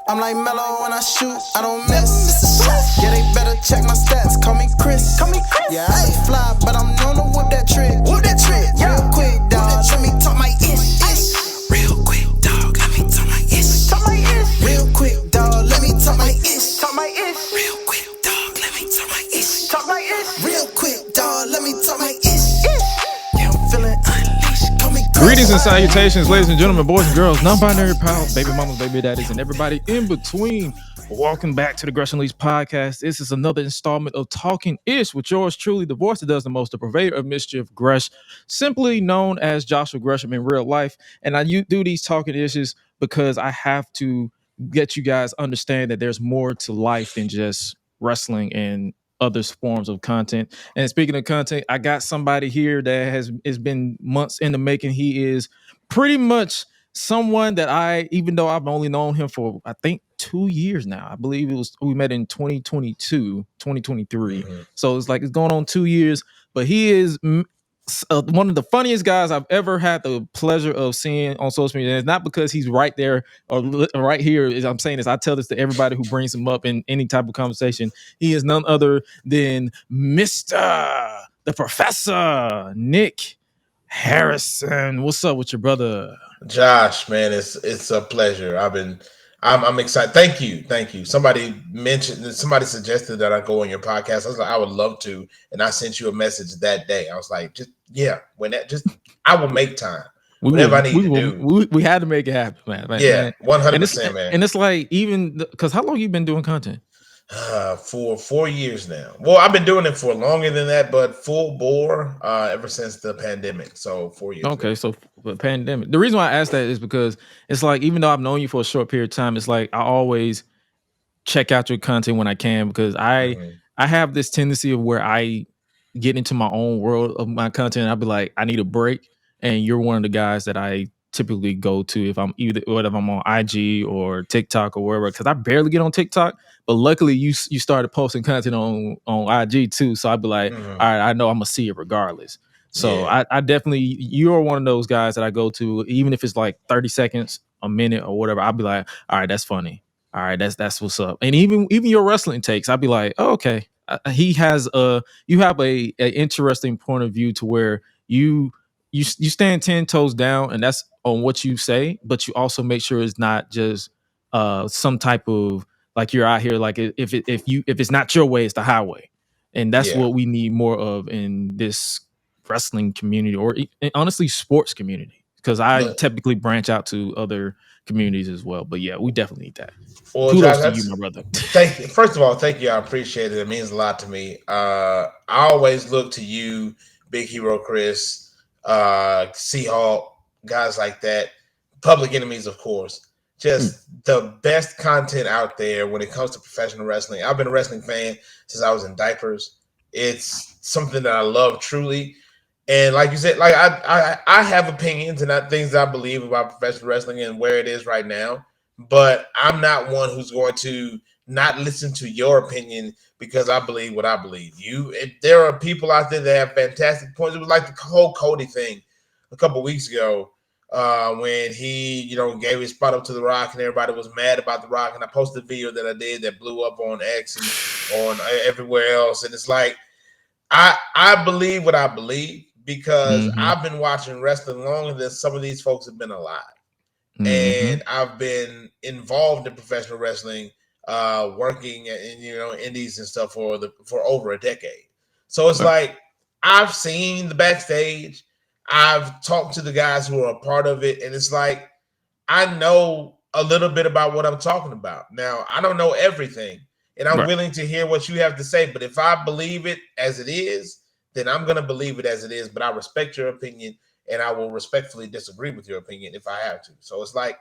I'm like Mello when I shoot, I don't miss. Yeah, they better check my stats, call me Chris. Yeah, I ain't fly, but I'm known to whip that trick. Yeah, real quick, dog, let me talk my ish. Real quick, dog, let me talk my ish. Real quick, dog, let me talk my ish. Real quick, dog, let me talk my ish. Real quick, dog, let me talk my ish. Yeah, I'm feeling unleashed, call me Gresh. Greetings and salutations, ladies and gentlemen, boys and girls, non-binary pals, baby mamas, baby daddies, and everybody in between. Welcome back to the Gresh Unleashed podcast. This is another installment of Talking Ish with yours truly, the voice that does the most, the purveyor of mischief, Gresh, simply known as Joshua Gresham in real life. And I do these Talking Ishes because I have to get you guys understand that there's more to life than just wrestling and other forms of content. And speaking of content, I got somebody here that has been months in the making. He is pretty much someone that even though I've only known him for I think 2 years now. I believe we met in 2022, 2023. Mm-hmm. So it's like it's going on 2 years, but he is one of the funniest guys I've ever had the pleasure of seeing on social media. And it's not because he's right there or right here. I'm saying this, I tell this to everybody who brings him up in any type of conversation. He is none other than Mr. the Professor Nick Harrison. What's up with your brother? Josh, man, it's a pleasure. I'm excited. Thank you. Somebody suggested that I go on your podcast. I was like, I would love to, and I sent you a message that day. I was like, I will make time. Whatever I need to do. We had to make it happen, man. Yeah, 100%, man. And it's like, even because how long you been doing content? For 4 years now. Well, I've been doing it for longer than that, but full bore ever since the pandemic. So 4 years. Okay, so the pandemic. The reason why I asked that is because it's like, even though I've known you for a short period of time, it's like I always check out your content when I can, because I have this tendency of where I get into my own world of my content. I'll be like, I need a break, and you're one of the guys that I typically go to if I'm whether I'm on IG or TikTok or wherever, because I barely get on TikTok. But luckily, you started posting content on IG too, so I'd be like, all right, I know I'm gonna see it regardless. So yeah. I definitely, you're one of those guys that I go to, even if it's like 30 seconds, a minute, or whatever. I'll be like, all right, that's funny. All right, that's what's up. And even your wrestling takes, I'd be like, oh, okay. You have a interesting point of view to where you stand 10 toes down, and that's on what you say, but you also make sure it's not just some type of, like, you're out here like, if it's not your way, it's the highway. And that's what we need more of in this wrestling community, or honestly sports community, because I typically branch out to other communities as well. But yeah, we definitely need that. Well, kudos to you, my brother. Thank you. First of all, thank you. I appreciate it. It means a lot to me. I always look to you, Big Hero Chris, Seahawk, guys like that, Public Enemies, of course. Just the best content out there when it comes to professional wrestling. I've been a wrestling fan since I was in diapers. It's something that I love truly. And like you said, like I have opinions and things that I believe about professional wrestling and where it is right now. But I'm not one who's going to not listen to your opinion because I believe what I believe. There are people out there that have fantastic points. It was like the whole Cody thing a couple weeks ago when he, gave his spot up to The Rock and everybody was mad about The Rock. And I posted a video that I did that blew up on X and on everywhere else. And it's like, I believe what I believe because I've been watching wrestling longer than some of these folks have been alive. And I've been involved in professional wrestling, working in indies and stuff for over a decade. So it's like I've seen the backstage, I've talked to the guys who are a part of it, and it's like I know a little bit about what I'm talking about. Now I don't know everything, and I'm willing to hear what you have to say. But if I believe it as it is, then I'm going to believe it as it is. But I respect your opinion. And I will respectfully disagree with your opinion if I have to. So it's like,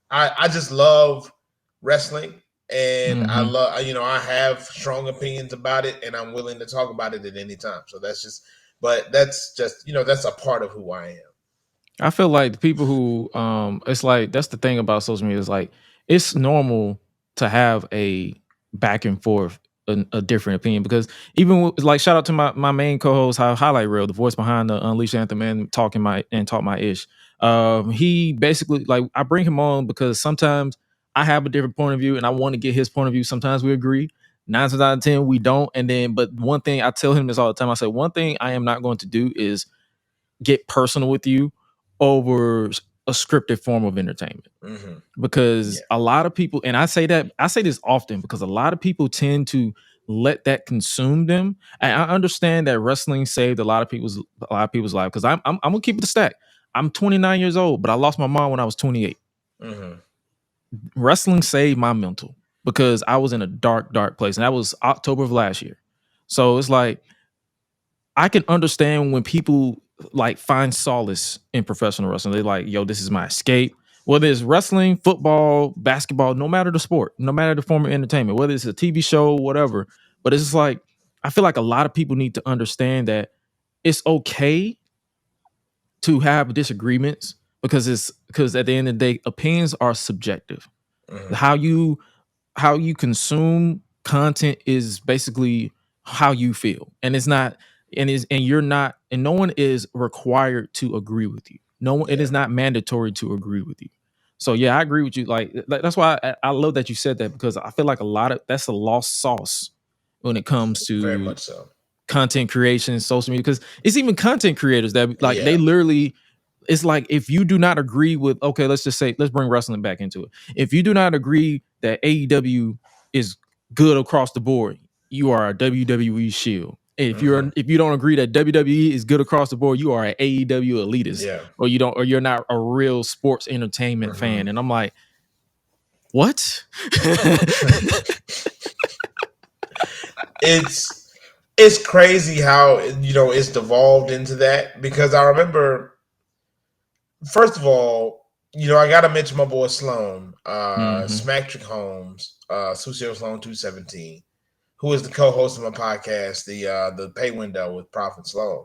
I just love wrestling, and I love, I have strong opinions about it, and I'm willing to talk about it at any time. So that's just that's a part of who I am. I feel like the people who, it's like, that's the thing about social media, is like, it's normal to have a back and forth, a different opinion, because even like, shout out to my main co-host, Hi-Lite Real, the voice behind the Unleash Anthem and Talk My Ish. He basically, like, I bring him on because sometimes I have a different point of view and I want to get his point of view. Sometimes we agree. 9 times out of 10, we don't. And then, but one thing I tell him this all the time. I say, one thing I am not going to do is get personal with you over a scripted form of entertainment. Because a lot of people, and I say this often because a lot of people tend to let that consume them. And I understand that wrestling saved a lot of people's life. Because I'm gonna keep it a stack. I'm 29 years old, but I lost my mom when I was 28. Wrestling saved my mental because I was in a dark place, and that was October of last year. So it's like I can understand when people like find solace in professional wrestling. They're like, yo, this is my escape. Whether it's wrestling, football, basketball, no matter the sport, no matter the form of entertainment, whether it's a TV show, whatever. But it's just like, I feel like a lot of people need to understand that it's okay to have disagreements because at the end of the day, opinions are subjective. How you consume content is basically how you feel, and it's not, and you're not, and no one is required to agree with you. No one, it is not mandatory to agree with you. So yeah, I agree with you. Like that's why I love that you said that, because I feel like a lot of that's a lost sauce when it comes to Very much so. content creation, social media, because it's even content creators that like they literally, it's like if you do not agree with, okay, let's just say, let's bring wrestling back into it. If you do not agree that AEW is good across the board, you are a WWE shield. If you don't agree that WWE is good across the board, you are an AEW elitist, or you're not a real sports entertainment fan. And I'm like, what? It's crazy how it's devolved into that, because I remember, first of all, I gotta mention my boy Sloan, Smacktrick Holmes, Susio Sloan 217, who is the co-host of my podcast, the Pay Window with Prophet Sloan.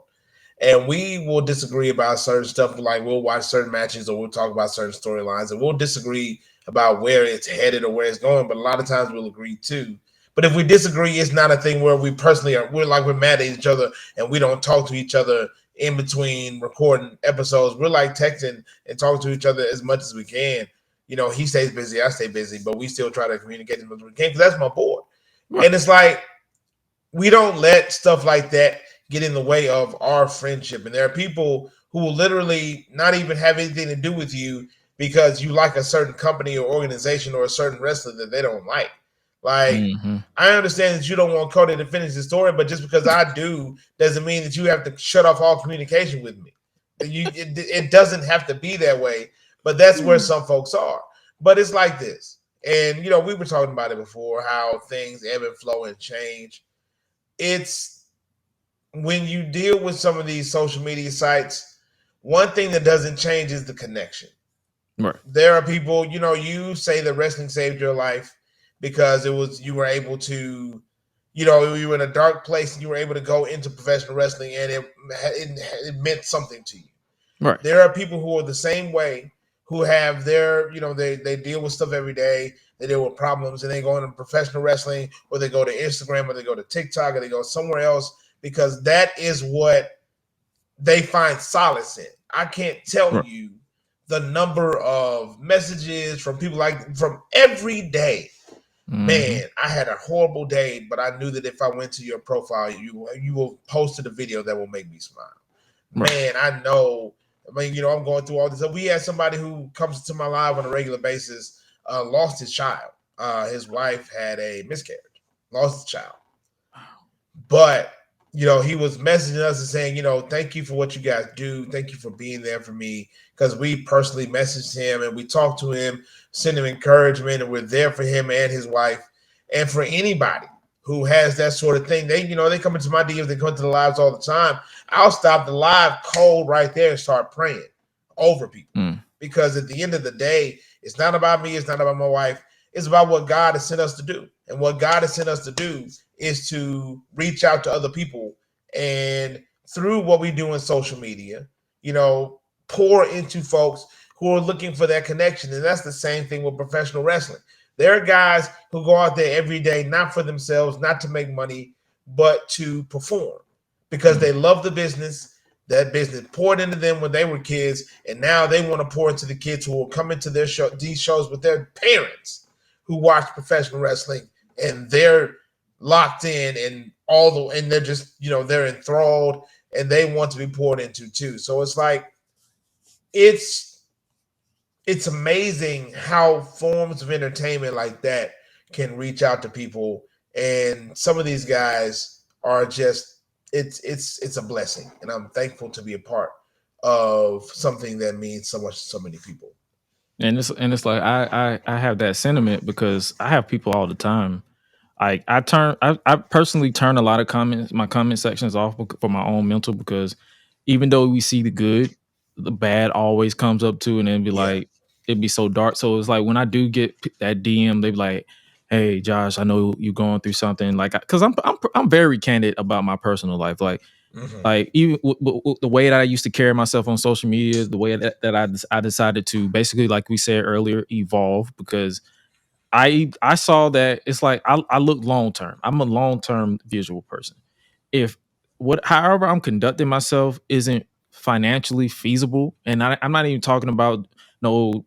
And we will disagree about certain stuff, like we'll watch certain matches or we'll talk about certain storylines, and we'll disagree about where it's headed or where it's going, but a lot of times we'll agree too. But if we disagree, it's not a thing where we personally we're mad at each other and we don't talk to each other in between recording episodes. We're like texting and talking to each other as much as we can. He stays busy, I stay busy, but we still try to communicate as much as we can, because that's my boy. Right. And it's like, we don't let stuff like that get in the way of our friendship. And there are people who will literally not even have anything to do with you because you like a certain company or organization or a certain wrestler that they don't like. Like, I understand that you don't want Cody to finish the story, but just because I do doesn't mean that you have to shut off all communication with me. It doesn't have to be that way, but that's where some folks are. But it's like this. And, we were talking about it before, how things ebb and flow and change. It's when you deal with some of these social media sites, one thing that doesn't change is the connection. Right. There are people, you say that wrestling saved your life because you were able to, you were in a dark place and you were able to go into professional wrestling, and it meant something to you. Right. There are people who are the same way, who have their, they deal with stuff every day. They deal with problems, and they go into professional wrestling, or they go to Instagram, or they go to TikTok, or they go somewhere else, because that is what they find solace in. I can't tell you the number of messages from people from every day. Man, I had a horrible day, but I knew that if I went to your profile, you will posted a video that will make me smile. Right. Man, I know. I'm going through all this. We had somebody who comes to my live on a regular basis, lost his child. His wife had a miscarriage, lost his child. But, he was messaging us and saying, thank you for what you guys do. Thank you for being there for me. Because we personally messaged him and we talked to him, sent him encouragement, and we're there for him and his wife. And for anybody who has that sort of thing, they come into my DMs, they come into the lives all the time. I'll stop the live cold right there and start praying over people. Because at the end of the day, it's not about me, it's not about my wife. It's about what God has sent us to do. And what God has sent us to do is to reach out to other people, and through what we do in social media, pour into folks who are looking for that connection. And that's the same thing with professional wrestling. There are guys who go out there every day, not for themselves, not to make money, but to perform, because they love the business. That business poured into them when they were kids, and now they want to pour into the kids who will come into these shows with their parents who watch professional wrestling, and they're locked in and they're just they're enthralled and they want to be poured into too. So it's like it's it's amazing how forms of entertainment like that can reach out to people, and some of these guys are just it's a blessing, and I'm thankful to be a part of something that means so much to so many people. And it's like I have that sentiment because I have people all the time. Like I personally turn a lot of my comment sections off for my own mental, because even though we see the good, the bad always comes up too, and then be Yeah. like it'd be so dark. So it's like when I do get that DM, they be like, "Hey Josh, I know you going through something." Like, because I'm very candid about my personal life. Hmm. Like even the way that I used to carry myself on social media, the way that I decided to basically, like we said earlier, evolve, because I saw that it's like I look long term. I'm a long term visual person. If however I'm conducting myself isn't financially feasible, and I'm not even talking about no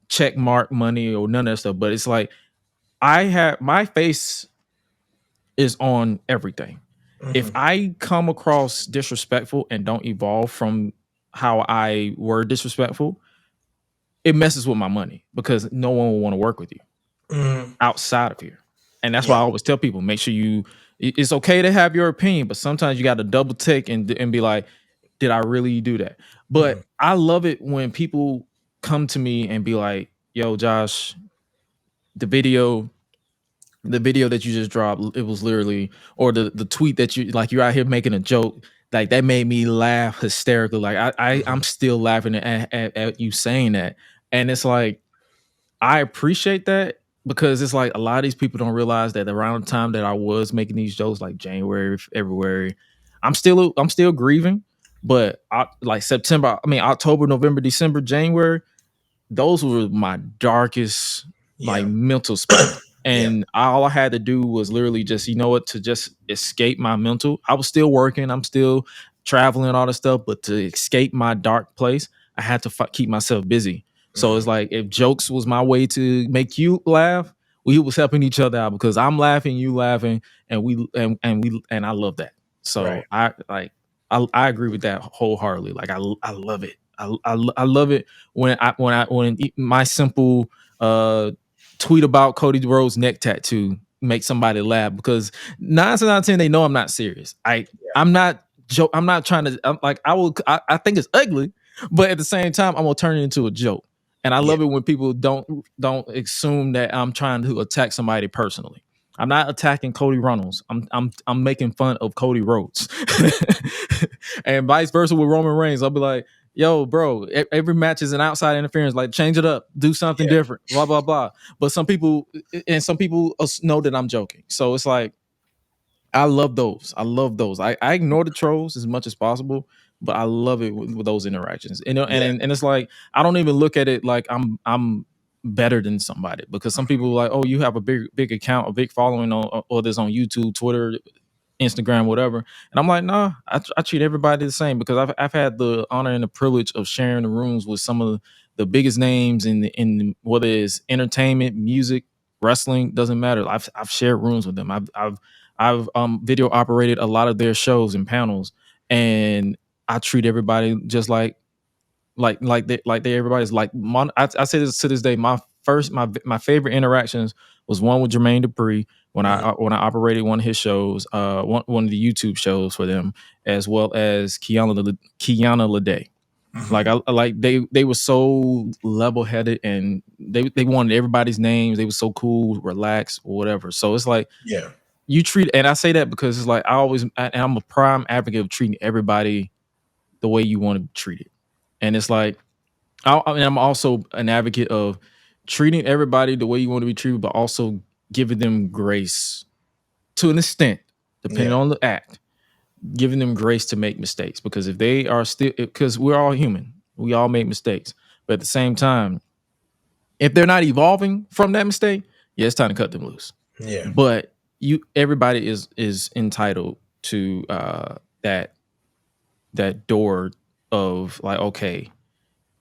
check mark money or none of that stuff, but it's like I have my face is on everything. If Hmm. I come across disrespectful and don't evolve from how I were disrespectful, it messes with my money, because no one will want to work with you Hmm. outside of here. And that's why I Yeah. always tell people, make sure it's okay to have your opinion, but sometimes you got to double take and be like, did I really do that? Hmm. But I love it when people come to me and be like, yo, Josh, the video, the video that you just dropped, it was literally, or the tweet that you're out here making a joke, like that made me laugh hysterically. Like I'm Hmm. still laughing at you saying that. And it's like, I appreciate that, because it's like a lot of these people don't realize that around the time that I was making these jokes, like January, February, I'm still grieving. But like September, I mean October, November, December, January, those were my darkest like Yeah. mental space. Yeah. And all I had to do was literally just, to just escape my mental. I was still working, I'm still traveling, all this stuff, but to escape my dark place, I had to keep myself busy. So it's Hmm. like if jokes was my way to make you laugh, we was helping each other out, because I'm laughing, you laughing, and I love that. Right. So I agree with that wholeheartedly. Like I love it. I love it when my simple uh tweet about Cody Rhodes' neck tattoo makes somebody laugh, because 9 times out of 10 they know I'm not serious. I'm not joke. I'm not trying to. I'm like I think it's ugly, but at the same time I'm gonna turn it into a joke. And I Yeah. love it when people don't assume that I'm trying to attack somebody personally. I'm not attacking Cody Runnels. I'm making fun of Cody Rhodes, and vice versa with Roman Reigns. I'll be like, yo, bro, every match is an outside interference. Like, change it up, do something Yeah. different, blah blah blah. But some people know that I'm joking. So it's like I love those. I love those. I ignore the trolls as much as possible, but I love it with those interactions. Yeah. And it's like I don't even look at it like I'm better than somebody, because some people are like, oh, you have a big account, a big following on, or this on YouTube, Twitter, Instagram, whatever. And I'm like, nah, I treat everybody the same, because I've had the honor and the privilege of sharing the rooms with some of the biggest names in whether it's entertainment, music, wrestling, doesn't matter. I've shared rooms with them. I've video operated a lot of their shows and panels, and I treat everybody just like they everybody's like I say this to this day. My favorite interactions was one with Jermaine Dupri Hmm. when I operated one of his shows, one of the YouTube shows for them, as well as Kiana Lede. Like Hmm. I like they were so level headed, and they wanted everybody's names. They were so cool, relaxed, or whatever. So it's like Yeah. you treat, and I say that because it's like and I'm a prime advocate of treating everybody the way you want to be treated. And it's like I'm also an advocate of treating everybody the way you want to be treated, but also giving them grace to an extent, depending Yeah. on the act, giving them grace to make mistakes. Because if they are still, because we're all human, we all make mistakes. But at the same time, if they're not evolving from that mistake, yeah, it's time to cut them loose. Yeah. But everybody is entitled to that that door of like, okay,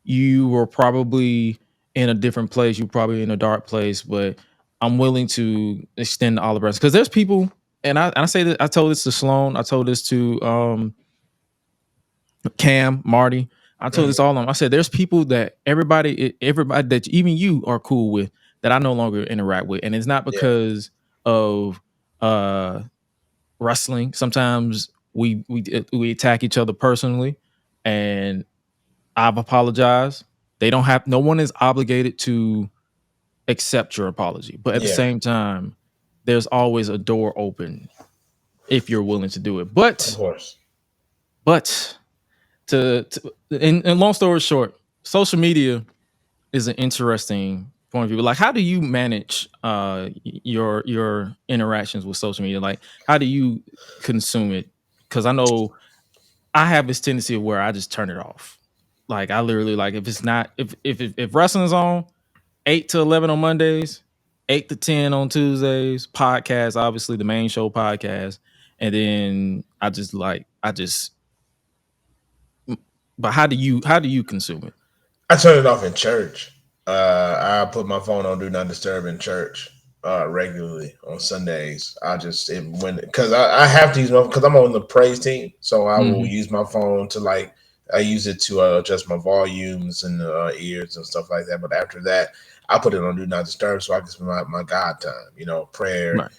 you were probably in a different place, you probably in a dark place, but I'm willing to extend the olive branch. Because there's people, and I say that I told this to Sloan, I told this to Cam, Marty, I told this all of them. I said there's people that everybody that even you are cool with that I no longer interact with, and it's not Yeah. because of wrestling. Sometimes we attack each other personally, and I've apologized. They don't have, no one is obligated to accept your apology, but at the Yeah. same time, there's always a door open if you're willing to do it. Of But course. to and long story short, social media is an interesting point of view. Like, how do you manage your interactions with social media? Like, how do you consume it? Because I know I have this tendency of where I just turn it off. Like, I literally, like, if it's not, if wrestling's on 8 to 11 on Mondays, 8 to 10 on Tuesdays, podcast, obviously the main show podcast, and then I just. But how do you consume it? I turn it off in church. I put my phone on do not disturb in church regularly on Sundays. Because I have to use my, because I'm on the praise team, so I will use my phone to like, I use it to adjust my volumes and ears and stuff like that. But after that, I put it on do not disturb so I can spend my God time, prayer. Right.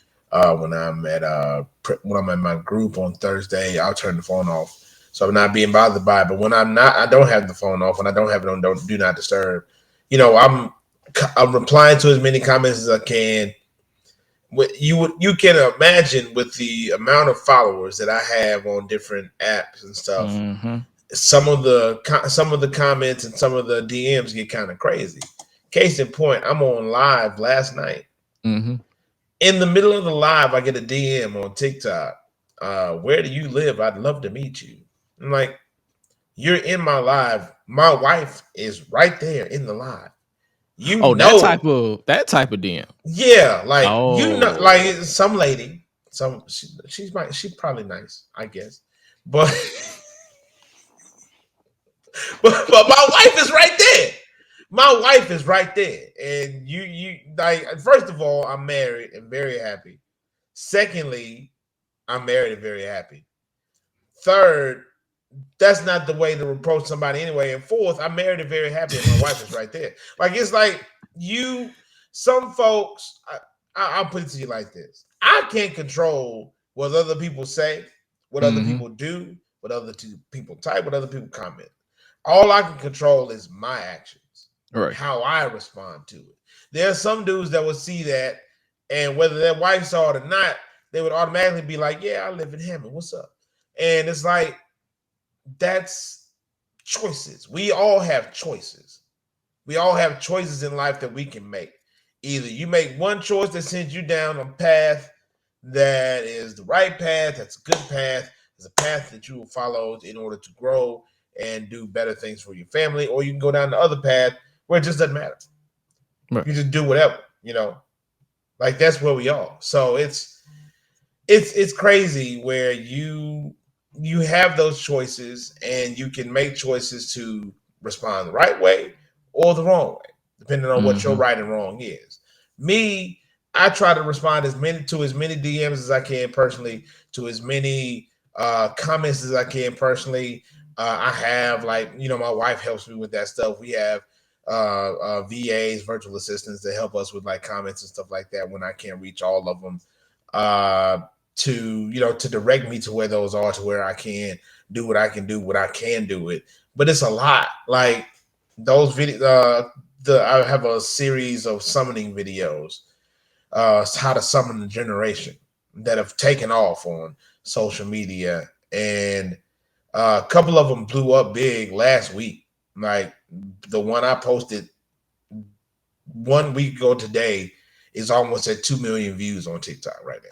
When I'm at my group on Thursday, I'll turn the phone off, so I'm not being bothered by it. But when I don't have the phone off, when I don't have it on do not disturb, I'm replying to as many comments as I can. You can imagine with the amount of followers that I have on different apps and stuff. Mm-hmm. Some of the comments and some of the DMs get kind of crazy. Case in point, I'm on live last night. Mm-hmm. In the middle of the live, I get a DM on TikTok. Where do you live? I'd love to meet you. I'm like, you're in my live. My wife is right there in the live. That type of DM. Yeah, like like some lady, she's probably nice, I guess, but but my wife is right there. My wife is right there, and you like. First of all, I'm married and very happy. Secondly, I'm married and very happy. Third, that's not the way to approach somebody anyway. And fourth, I'm married and very happy, and my wife is right there. Like, it's like some folks. I'll put it to you like this: I can't control what other people say, what other people do, what other people type, what other people comment. All I can control is my actions, right? How I respond to it. There are some dudes that will see that, and whether their wife saw it or not, they would automatically be like, "Yeah, I live in Hammond. What's up?" And it's like, that's choices. We all have choices. We all have choices in life that we can make. Either you make one choice that sends you down a path that is the right path, that's a good path, it's a path that you will follow in order to grow and do better things for your family, or you can go down the other path where it just doesn't matter. Right. You just do whatever, like that's where we are. So it's crazy where you have those choices and you can make choices to respond the right way or the wrong way, depending on what your right and wrong is. Me, I try to respond to as many DMs as I can personally, to as many comments as I can personally. I have my wife helps me with that stuff. We have VAs, virtual assistants, that help us with like comments and stuff like that when I can't reach all of them. To direct me to where those are, to where I can do what I can do, what I can do it. But it's a lot. Like those videos, I have a series of summoning videos, how to summon the generation, that have taken off on social media, and a couple of them blew up big last week. Like the one I posted 1 week ago today is almost at 2 million views on TikTok right now.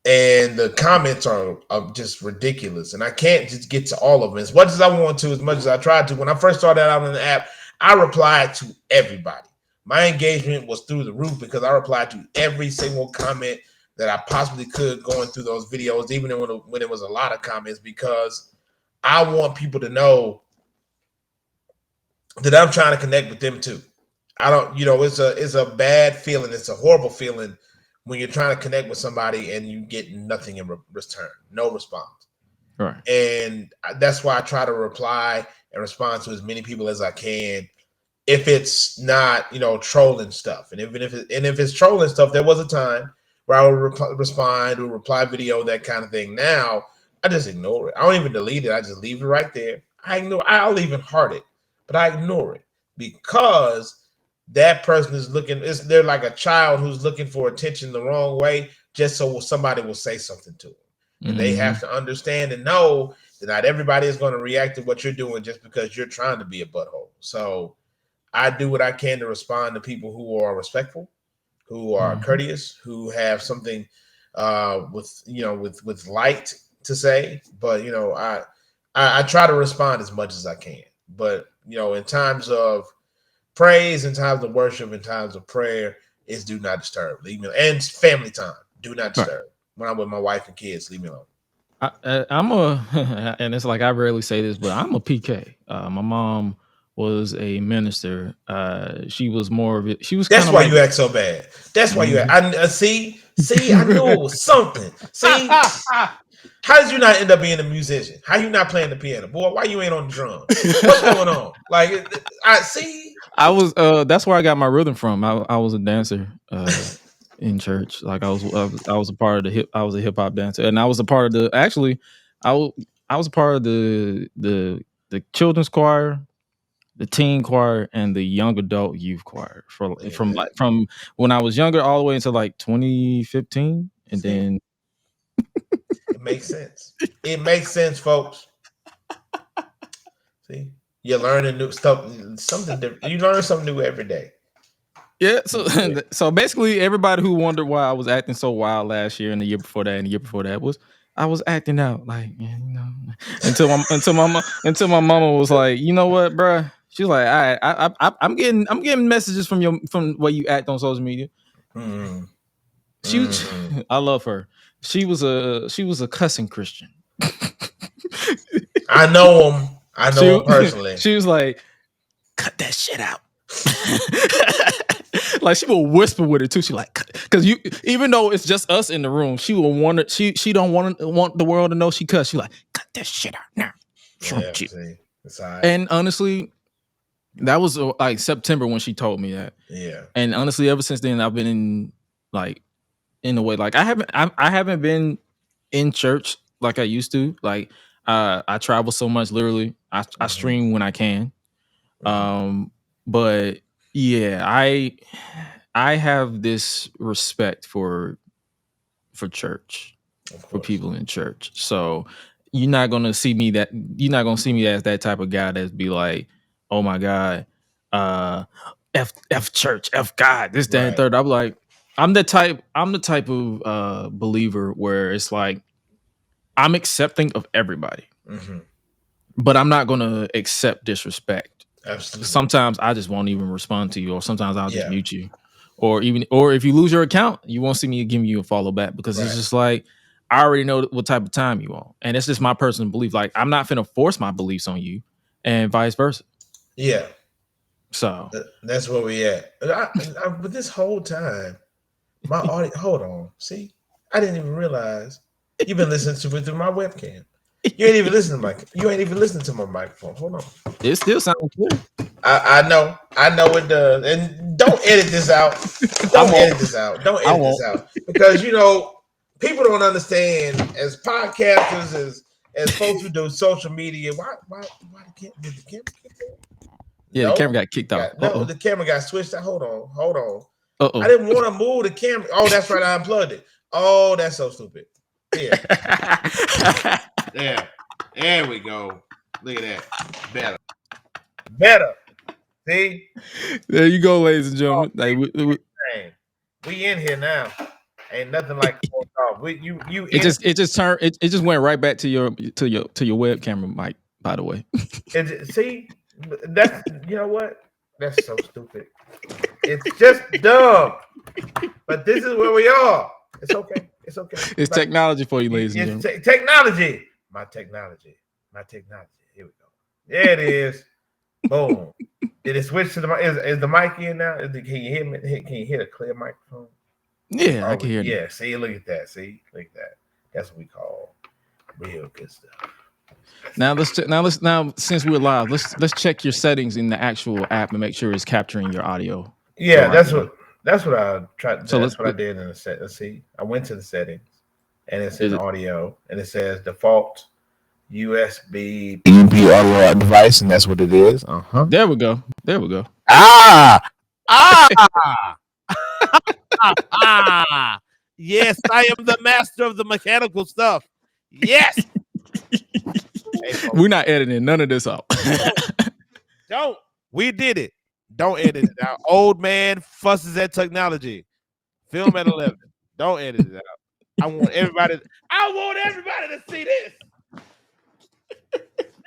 And the comments are just ridiculous. And I can't just get to all of them as much as I want to, as much as I tried to. When I first started out on the app, I replied to everybody. My engagement was through the roof because I replied to every single comment that I possibly could going through those videos, even when it was a lot of comments, because I want people to know that I'm trying to connect with them too. I don't, it's a bad feeling. It's a horrible feeling when you're trying to connect with somebody and you get nothing in return, no response. Right. And that's why I try to reply and respond to as many people as I can. If it's not, trolling stuff, and if it's trolling stuff, there was a time where I would respond or reply video, that kind of thing. Now I just ignore it. I don't even delete it. I just leave it right there. I'll even heart it, but I ignore it because that person is they're like a child who's looking for attention the wrong way, just so somebody will say something to them. And they have to understand and know that not everybody is going to react to what you're doing just because you're trying to be a butthole. So I do what I can to respond to people who are respectful, who are courteous, who have something with light to say. But I try to respond as much as I can. But in times of praise, in times of worship, in times of prayer, is do not disturb. Leave me alone. And family time, do not disturb. Right. When I'm with my wife and kids, leave me alone. I'm and it's like I rarely say this, but I'm a PK. My mom was a minister. She was more of it. She was. That's why you act so bad. That's why you act. I see. I knew it was something. See, how did you not end up being a musician? How you not playing the piano, boy? Why you ain't on the drums? What's going on? Like, I see. I was. That's where I got my rhythm from. I was a dancer. In church, like I was a part of the I was a hip hop dancer, and I was a part of I was a part of the children's choir, the teen choir, and the young adult youth choir from when I was younger all the way until like 2015, and then it makes sense. It makes sense, folks. See, you're learning new stuff, something different. You learn something new every day. Yeah, so basically, everybody who wondered why I was acting so wild last year and the year before that and the year before that I was acting out like, until my mama was like, you know what, bruh? She's like, all right, I'm getting messages from what you act on social media. I love her. She was a cussing Christian. I know him. I know him personally. She was like, cut that shit out. Like she will whisper with it too. She like, because even though it's just us in the room, she will want she don't want the world to know she cuss. She like, cut that shit out now. Yeah, see, it's all right. And honestly, that was like September when she told me that. Yeah. And honestly, ever since then, I've been in a way like I haven't been in church like I used to. Like I travel so much. Literally, I stream when I can. But yeah, I have this respect for church, for people in church. So you're not gonna see me as that type of guy that's be like, oh my God, F church, F God, this, that, and third. I'm like, I'm the type of believer where it's like I'm accepting of everybody, but I'm not gonna accept disrespect. Absolutely. Sometimes I just won't even respond to you, or sometimes I'll just mute you, or if you lose your account, you won't see me giving you a follow back because it's just like I already know what type of time you on, and it's just my personal belief. Like I'm not finna force my beliefs on you, and vice versa. Yeah. So that's where we at. But this whole time, my audio. Hold on. See, I didn't even realize you've been listening to it through my webcam. You ain't even listening to my microphone. Hold on. It still sounds clear. I know it does. And don't edit this out. Don't edit this out. Because people don't understand as podcasters, as folks who do social media. Why did the camera kick off? Yeah, the camera got kicked off. No, the camera got switched out. Hold on. I didn't want to move the camera. Oh, that's right. I unplugged it. Oh, that's so stupid. Yeah. There we go. Look at that. Better. See? There you go, ladies and gentlemen. We in here now. Ain't nothing like off. It just went right back to your web camera mic, by the way. See? That's what? That's so stupid. It's just dumb. But this is where we are. It's okay. It's technology for you, ladies and gentlemen. Technology. My technology. My technology. Here we go. There it is. Boom. Did it switch to the mic? Is the mic in now? Can you hear me? Can you hear a clear microphone? Yeah, I can hear you. Yeah, see, look at that. See, look at that. That's what we call real good stuff. Now since we're live, let's check your settings in the actual app and make sure it's capturing your audio. Yeah, that's what I tried. So That's what I did in the set. Let's see. I went to the settings, and it's in audio, and it says default USB EP audio device, and that's what it is. There we go. Ah, yes, I am the master of the mechanical stuff. Yes. We're not editing none of this out. Don't. We did it. Don't edit it out. Old man fusses at technology. Film at 11. Don't edit it out. I want everybody to see this.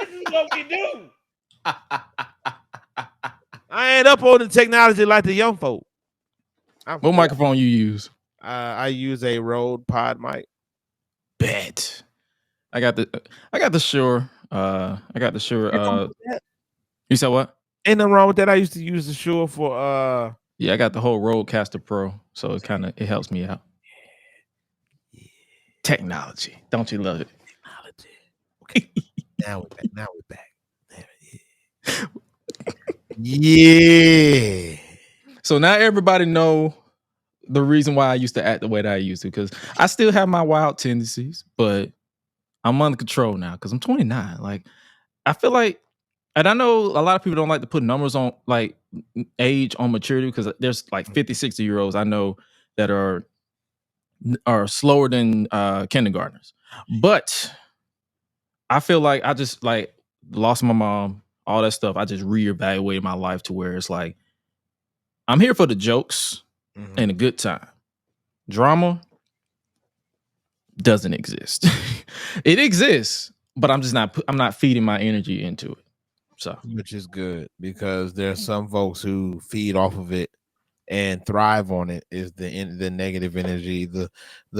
This is what we do. I ain't up on the technology like the young folk. What microphone you use? I use a Rode Pod mic. Bet. I got the Shure. You said what? Ain't nothing wrong with that. I used to use the Shure for Yeah, I got the whole Rodecaster Pro, so it helps me out. Technology. Don't you love it? Technology. Okay. Now we're back. Yeah. So now everybody know the reason why I used to act the way that I used to, because I still have my wild tendencies, but I'm under control now because I'm 29. Like, I feel like, and I know a lot of people don't like to put numbers on like age on maturity, because there's like 50, 60-year-olds I know that are slower than kindergartners. But I feel like I just like lost my mom, all that stuff. I just reevaluated my life to where it's like, I'm here for the jokes and a good time. Drama doesn't exist. It exists, but I'm not feeding my energy into it. So, which is good, because there's some folks who feed off of it and thrive on it. Is the negative energy, the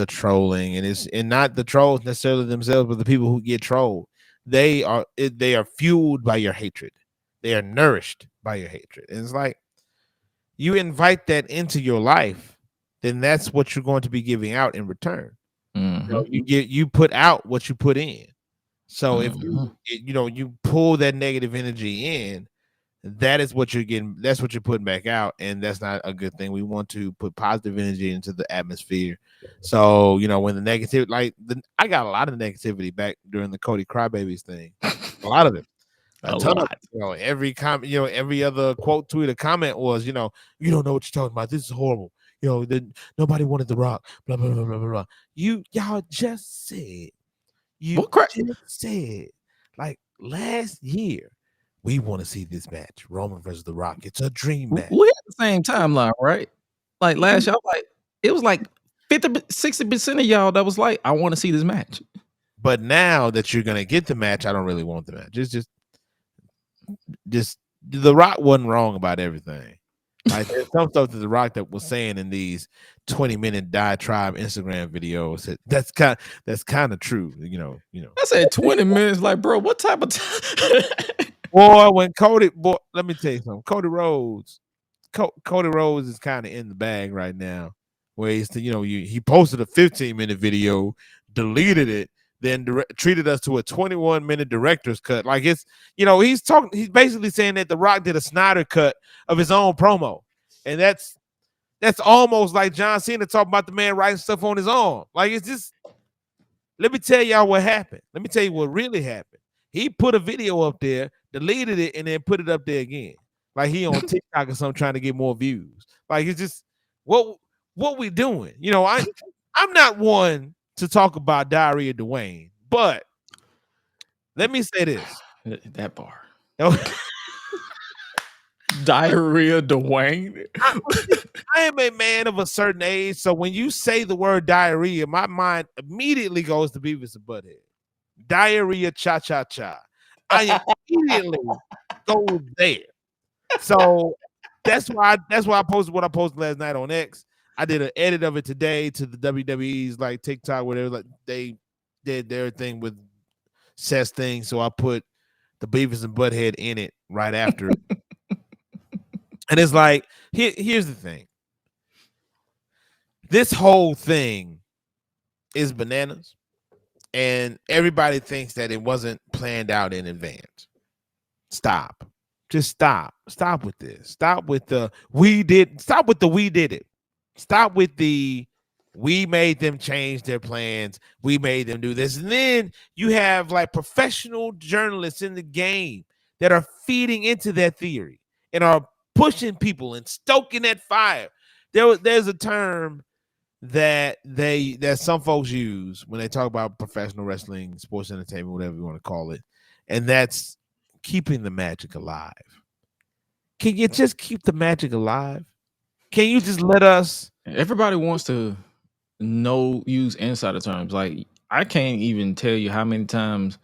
trolling, and not the trolls necessarily themselves, but the people who get trolled. They are fueled by your hatred. They are nourished by your hatred. And it's like, you invite that into your life, then that's what you're going to be giving out in return. You put out what you put in. So if you pull that negative energy in, that is what you're getting. That's what you're putting back out, and that's not a good thing. We want to put positive energy into the atmosphere. So when the negative, I got a lot of negativity back during the Cody Crybabies thing. A lot of it. A ton of it. Every comment, every other quote, tweet, or comment was, you don't know what you're talking about. This is horrible. Nobody wanted The Rock. Blah blah blah blah blah. Y'all just said. Just said, like last year, we want to see this match, Roman versus The Rock. It's a dream match. We had the same timeline, right? Like last year, it was like 50-60% of y'all that was like, I want to see this match. But now that you're gonna get the match, I don't really want the match. It's just The Rock wasn't wrong about everything. Like, there's some stuff that The Rock that was saying in these 20-minute diatribe Instagram videos. That's kind of true. I said 20 minutes. Like, bro, what type of time? Boy, let me tell you something. Cody Rhodes is kind of in the bag right now. Where he posted a 15-minute video, deleted it, then treated us to a 21-minute director's cut. Like, it's, he's basically saying that The Rock did a Snyder cut of his own promo. And that's almost like John Cena talking about the man writing stuff on his arm. Like, it's just, let me tell y'all what happened. Let me tell you what really happened. He put a video up there, deleted it, and then put it up there again. Like he on TikTok or something, trying to get more views. Like, it's just, what we doing? I'm not one to talk about Diarrhea Dwayne, but let me say this. That bar. Diarrhea Dwayne. I am a man of a certain age, so when you say the word diarrhea, my mind immediately goes to Beavis and Butthead. Diarrhea cha-cha-cha. I immediately go there. So that's why I posted what I posted last night on X. I did an edit of it today to the WWE's like TikTok, whatever. Like, they did their thing with says things, so I put the Beavis and Butthead in it right after. And it's like, here's the thing. This whole thing is bananas, and everybody thinks that it wasn't planned out in advance. Stop. Just stop. Stop with this. Stop with the we did. Stop with the we did it. Stop with the we made them change their plans. We made them do this. And then you have like professional journalists in the game that are feeding into that theory and are pushing people and stoking that fire. There's a term that some folks use when they talk about professional wrestling, sports entertainment, whatever you want to call it, and that's keeping the magic alive. Can you just keep the magic alive? Can you just let us? Everybody wants to use insider terms. Like I can't even tell you how many times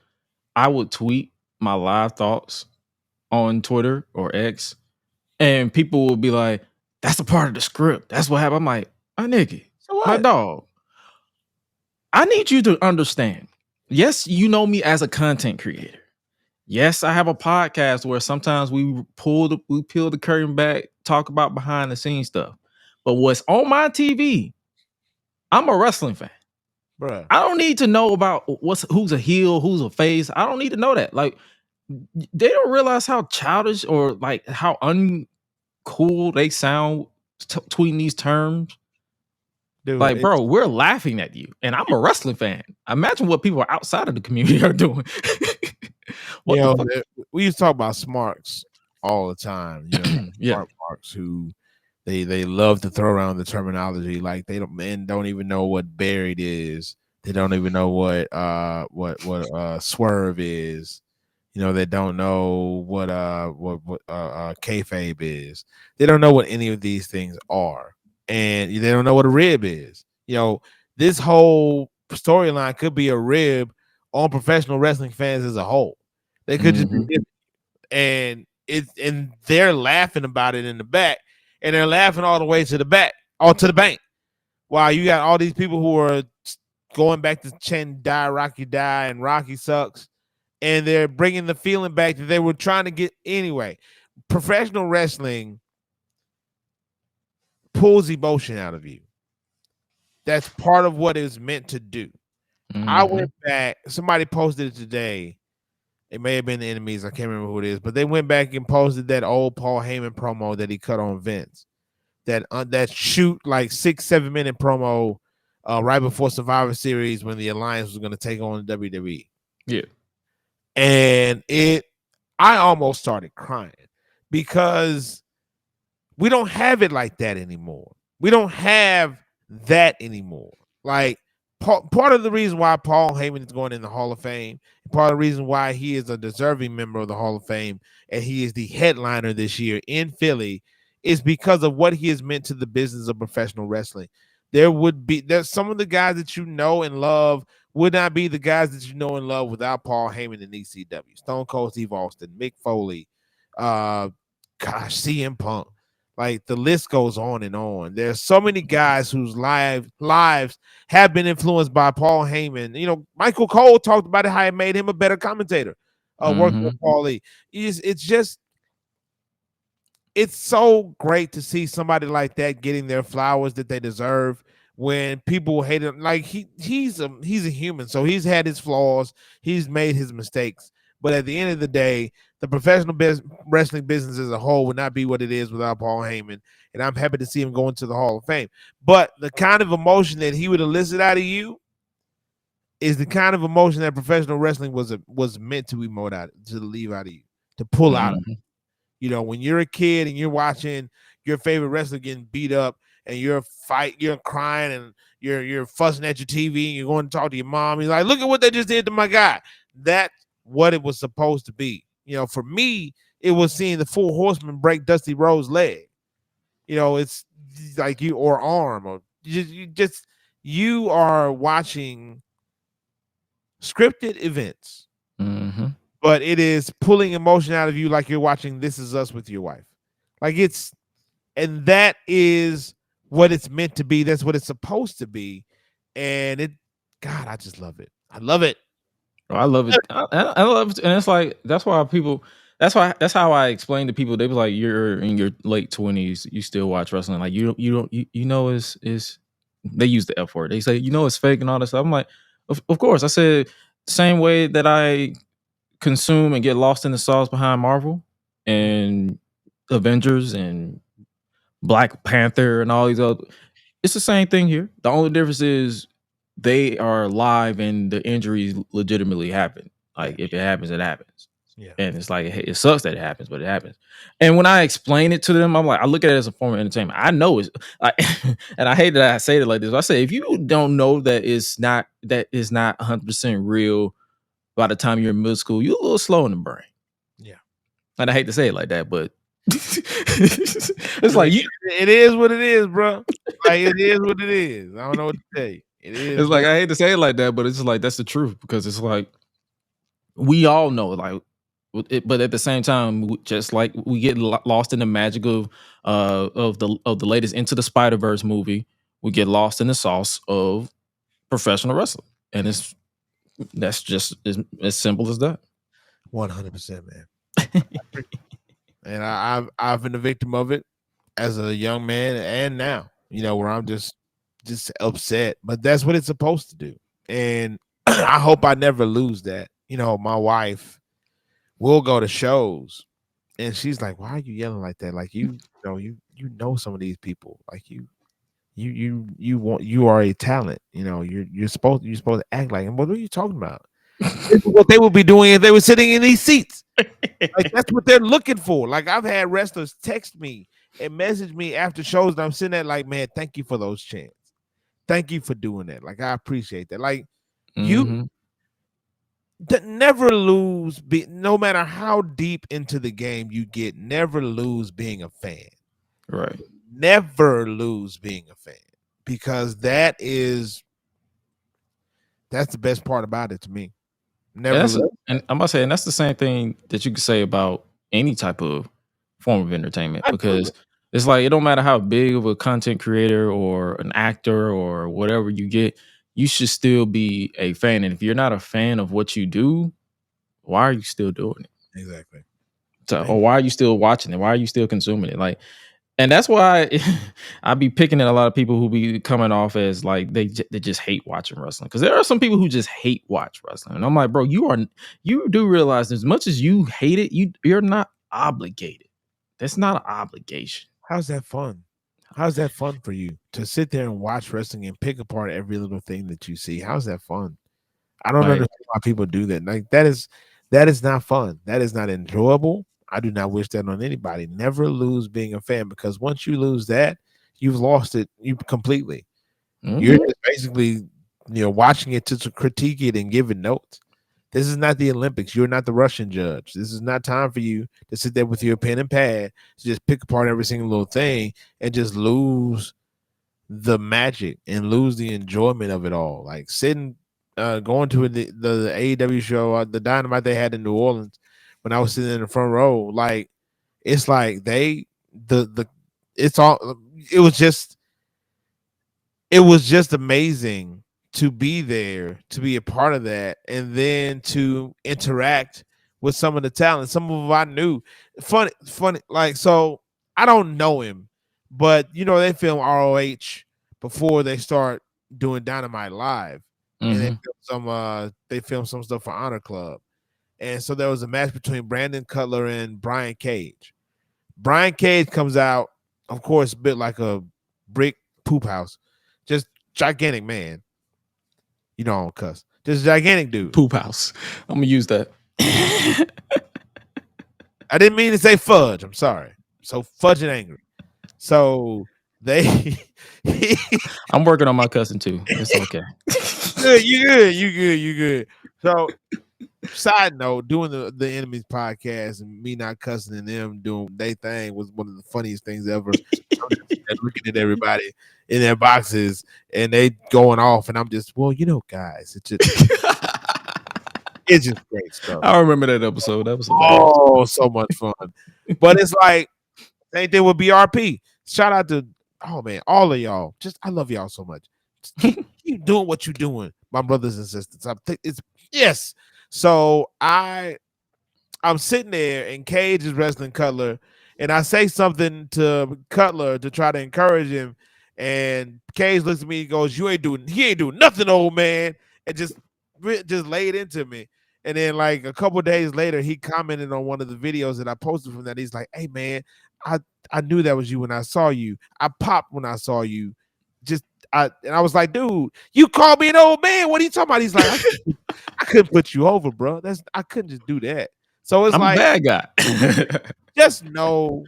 I would tweet my live thoughts on Twitter or X, and people will be like, "That's a part of the script. That's what happened." I'm like, "My nigga, So what? my dog. I need you to understand. Yes, you know me as a content creator. Yes, I have a podcast where sometimes we peel the curtain back, talk about behind the scenes stuff. But what's on my TV, I'm a wrestling fan. Bruh. I don't need to know about who's a heel, who's a face. I don't need to know that. Like they don't realize how childish or like how uncool they sound tweeting these terms. Dude, Like, bro, we're laughing at you, and I'm a wrestling fan. Imagine what people outside of the community are doing. What you know, we used to talk about smarks all the time. You know, yeah, smart marks who they love to throw around the terminology like they don't even know what buried is. They don't even know what swerve is. You know, they don't know what kayfabe is. They don't know what any of these things are, and they don't know what a rib is. You know, this whole storyline could be a rib on professional wrestling fans as a whole. They could just be, and they're laughing about it in the back, and they're laughing all the way to the back, all to the bank. While you got all these people who are going back to chant "Die Rocky Die" and "Rocky sucks," and they're bringing the feeling back that they were trying to get anyway. Professional wrestling pulls emotion out of you. That's part of what it's meant to do. I went back. Somebody posted it today. It may have been the enemies. I can't remember who it is, but they went back and posted that old Paul Heyman promo that he cut on Vince. That shoot like 6-7 minute promo right before Survivor Series when the Alliance was going to take on WWE. Yeah, and I almost started crying because we don't have it like that anymore. We don't have that anymore. Like part of the reason why Paul Heyman is going in the Hall of Fame, part of the reason why he is a deserving member of the Hall of Fame, and he is the headliner this year in Philly, is because of what he has meant to the business of professional wrestling. There's some of the guys that you know and love would not be the guys that you know and love without Paul Heyman and ECW. Stone Cold Steve Austin, Mick Foley, CM Punk. Like the list goes on and on. There's so many guys whose lives have been influenced by Paul Heyman. You know, Michael Cole talked about it, how it made him a better commentator. Working with Paulie. It's so great to see somebody like that getting their flowers that they deserve when people hate him. Like he's a human, so he's had his flaws, he's made his mistakes. But at the end of the day, the professional wrestling business as a whole would not be what it is without Paul Heyman. And I'm happy to see him go into the Hall of Fame. But the kind of emotion that he would elicit out of you is the kind of emotion that professional wrestling was meant to emote out, to leave out of you, to pull out of you. You know, when you're a kid and you're watching your favorite wrestler getting beat up and you're crying and you're fussing at your TV and you're going to talk to your mom. You're like, look at what they just did to my guy. That's what it was supposed to be. You know, for me, it was seeing the Four Horsemen break Dusty Rhodes' leg. You know, it's like or arm, or you are watching scripted events. But it is pulling emotion out of you like you're watching This Is Us with your wife. And that is what it's meant to be. That's what it's supposed to be. And God, I just love it. I love it. I love it. I love it, and it's like that's why people. That's how I explain to people. They be like, "You're in your late 20s, you still watch wrestling. Like you know is." They use the F word. They say it's fake and all that stuff. I'm like, of course. I said same way that I consume and get lost in the sauce behind Marvel and Avengers and Black Panther and all these other. It's the same thing here. The only difference is they are live and the injuries legitimately happen. Like if it happens, it happens. Yeah. And it's like it sucks that it happens, but it happens. And when I explain it to them, I'm like, I look at it as a form of entertainment. I know it's like, and I hate that I say it like this. I say if you don't know that is not 100% real by the time you're in middle school, you're a little slow in the brain. Yeah. And I hate to say it like that, but it's like it is what it is, bro. Like it is what it is. I don't know what to say. It is. It's like I hate to say it like that, but it's just like that's the truth because it's like we all know, like, but at the same time, just like we get lost in the magic of the latest Into the Spider-Verse movie, we get lost in the sauce of professional wrestling, and that's just as simple as that. 100%, man. And I've been a victim of it as a young man, and now where I'm just upset. But that's what it's supposed to do, and I hope I never lose that. My wife will go to shows, and she's like, "Why are you yelling like that? Like you know some of these people. Like you are a talent. You're supposed to act like him. What are you talking about? This is what they would be doing if they were sitting in these seats. Like that's what they're looking for. Like I've had wrestlers text me and message me after shows, and I'm sitting there like, man, thank you for those chants. Thank you for doing that. Like I appreciate that. Like you never lose. No matter how deep into the game you get, never lose being a fan. Right. Never lose being a fan because that's the best part about it to me. Never lose. And I'm about to say, and that's the same thing that you could say about any type of form of entertainment because it's like it don't matter how big of a content creator or an actor or whatever you get, you should still be a fan. And if you're not a fan of what you do, why are you still doing it? Exactly. So, or why are you still watching it? Why are you still consuming it? Like, and that's why I be picking at a lot of people who be coming off as like they just hate watching wrestling because there are some people who just hate watch wrestling, and I'm like, bro, you do realize as much as you hate it, you're not obligated. That's not an obligation. How's that fun? How's that fun for you to sit there and watch wrestling and pick apart every little thing that you see? How's that fun? I don't understand why people do that. Like that is not fun. That is not enjoyable. I do not wish that on anybody. Never lose being a fan because once you lose that, you've lost it. You completely. You're just basically, watching it to critique it and giving notes. This is not the Olympics. You're not the Russian judge. This is not time for you to sit there with your pen and pad to just pick apart every single little thing and just lose the magic and lose the enjoyment of it all. Like sitting, going to the AEW show, the Dynamite they had in New Orleans when I was sitting in the front row. Like it's like it was just amazing to be there, to be a part of that, and then to interact with some of the talent. Some of them I knew. Funny, like, so I don't know him, but they film ROH before they start doing Dynamite Live. And they filmed some stuff for Honor Club. And so there was a match between Brandon Cutler and Brian Cage. Brian Cage comes out, of course, a bit like a brick poop house. Just gigantic man. You don't cuss. Just a gigantic dude. Poop house. I'm gonna use that. I didn't mean to say fudge. I'm sorry. So fudge and angry. So they I'm working on my cussing too. It's okay. Good, you good. So side note, doing the Enemies podcast and me not cussing and them doing their thing was one of the funniest things ever. I'm just looking at everybody in their boxes and they going off, and I'm just, guys, it's just great stuff. I remember that episode. That was hilarious. So much fun. But it's like same thing with BRP. Shout out to all of y'all. I love y'all so much. Just keep doing what you're doing, my brothers and sisters. Yes. So I'm sitting there and Cage is wrestling Cutler, and I say something to Cutler to try to encourage him, and Cage looks at me and goes, he ain't doing nothing, old man," and just laid into me. And then like a couple days later, he commented on one of the videos that I posted from that. He's like, "Hey man, I knew that was you when I saw you. I popped when I saw you. Just and I was like, dude, you called me an old man. What are you talking about?" He's like, I couldn't put you over, bro. I couldn't just do that. So it's I'm like, a bad guy. just know,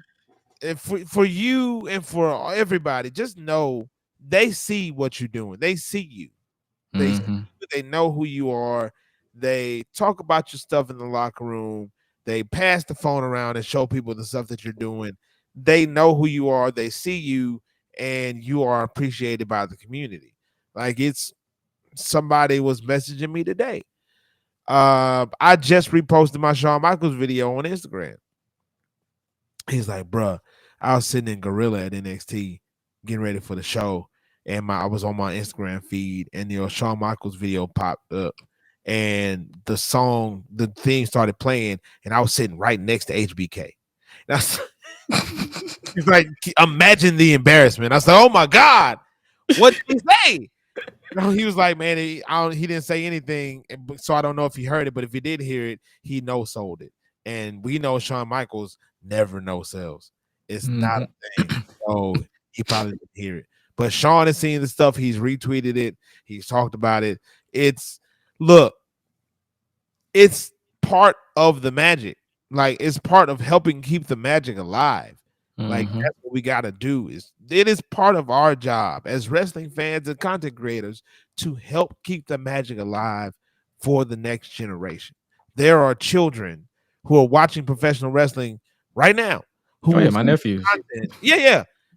if for you and for everybody, just know they see what you're doing. They see you. They know who you are. They talk about your stuff in the locker room. They pass the phone around and show people the stuff that you're doing. They know who you are. They see you, and you are appreciated by the community. Like, it's somebody was messaging me today. I just reposted my Shawn Michaels video on Instagram. He's like, "Bruh, I was sitting in Gorilla at NXT getting ready for the show, and I was on my Instagram feed, and Shawn Michaels video popped up, and the theme started playing, and I was sitting right next to HBK." That's he's like, "Imagine the embarrassment." I was like, "Oh my God, what did he say?" No, he was like, "Man, he didn't say anything, so I don't know if he heard it, but if he did hear it, he no sold it." And we know Shawn Michaels never no sells. It's not a thing. So he probably didn't hear it. But Shawn has seen the stuff. He's retweeted it. He's talked about it. It's part of the magic. Like, it's part of helping keep the magic alive. Like, that's what we got to do. It is part of our job as wrestling fans and content creators to help keep the magic alive for the next generation. There are children who are watching professional wrestling right now who will my see nephews. content,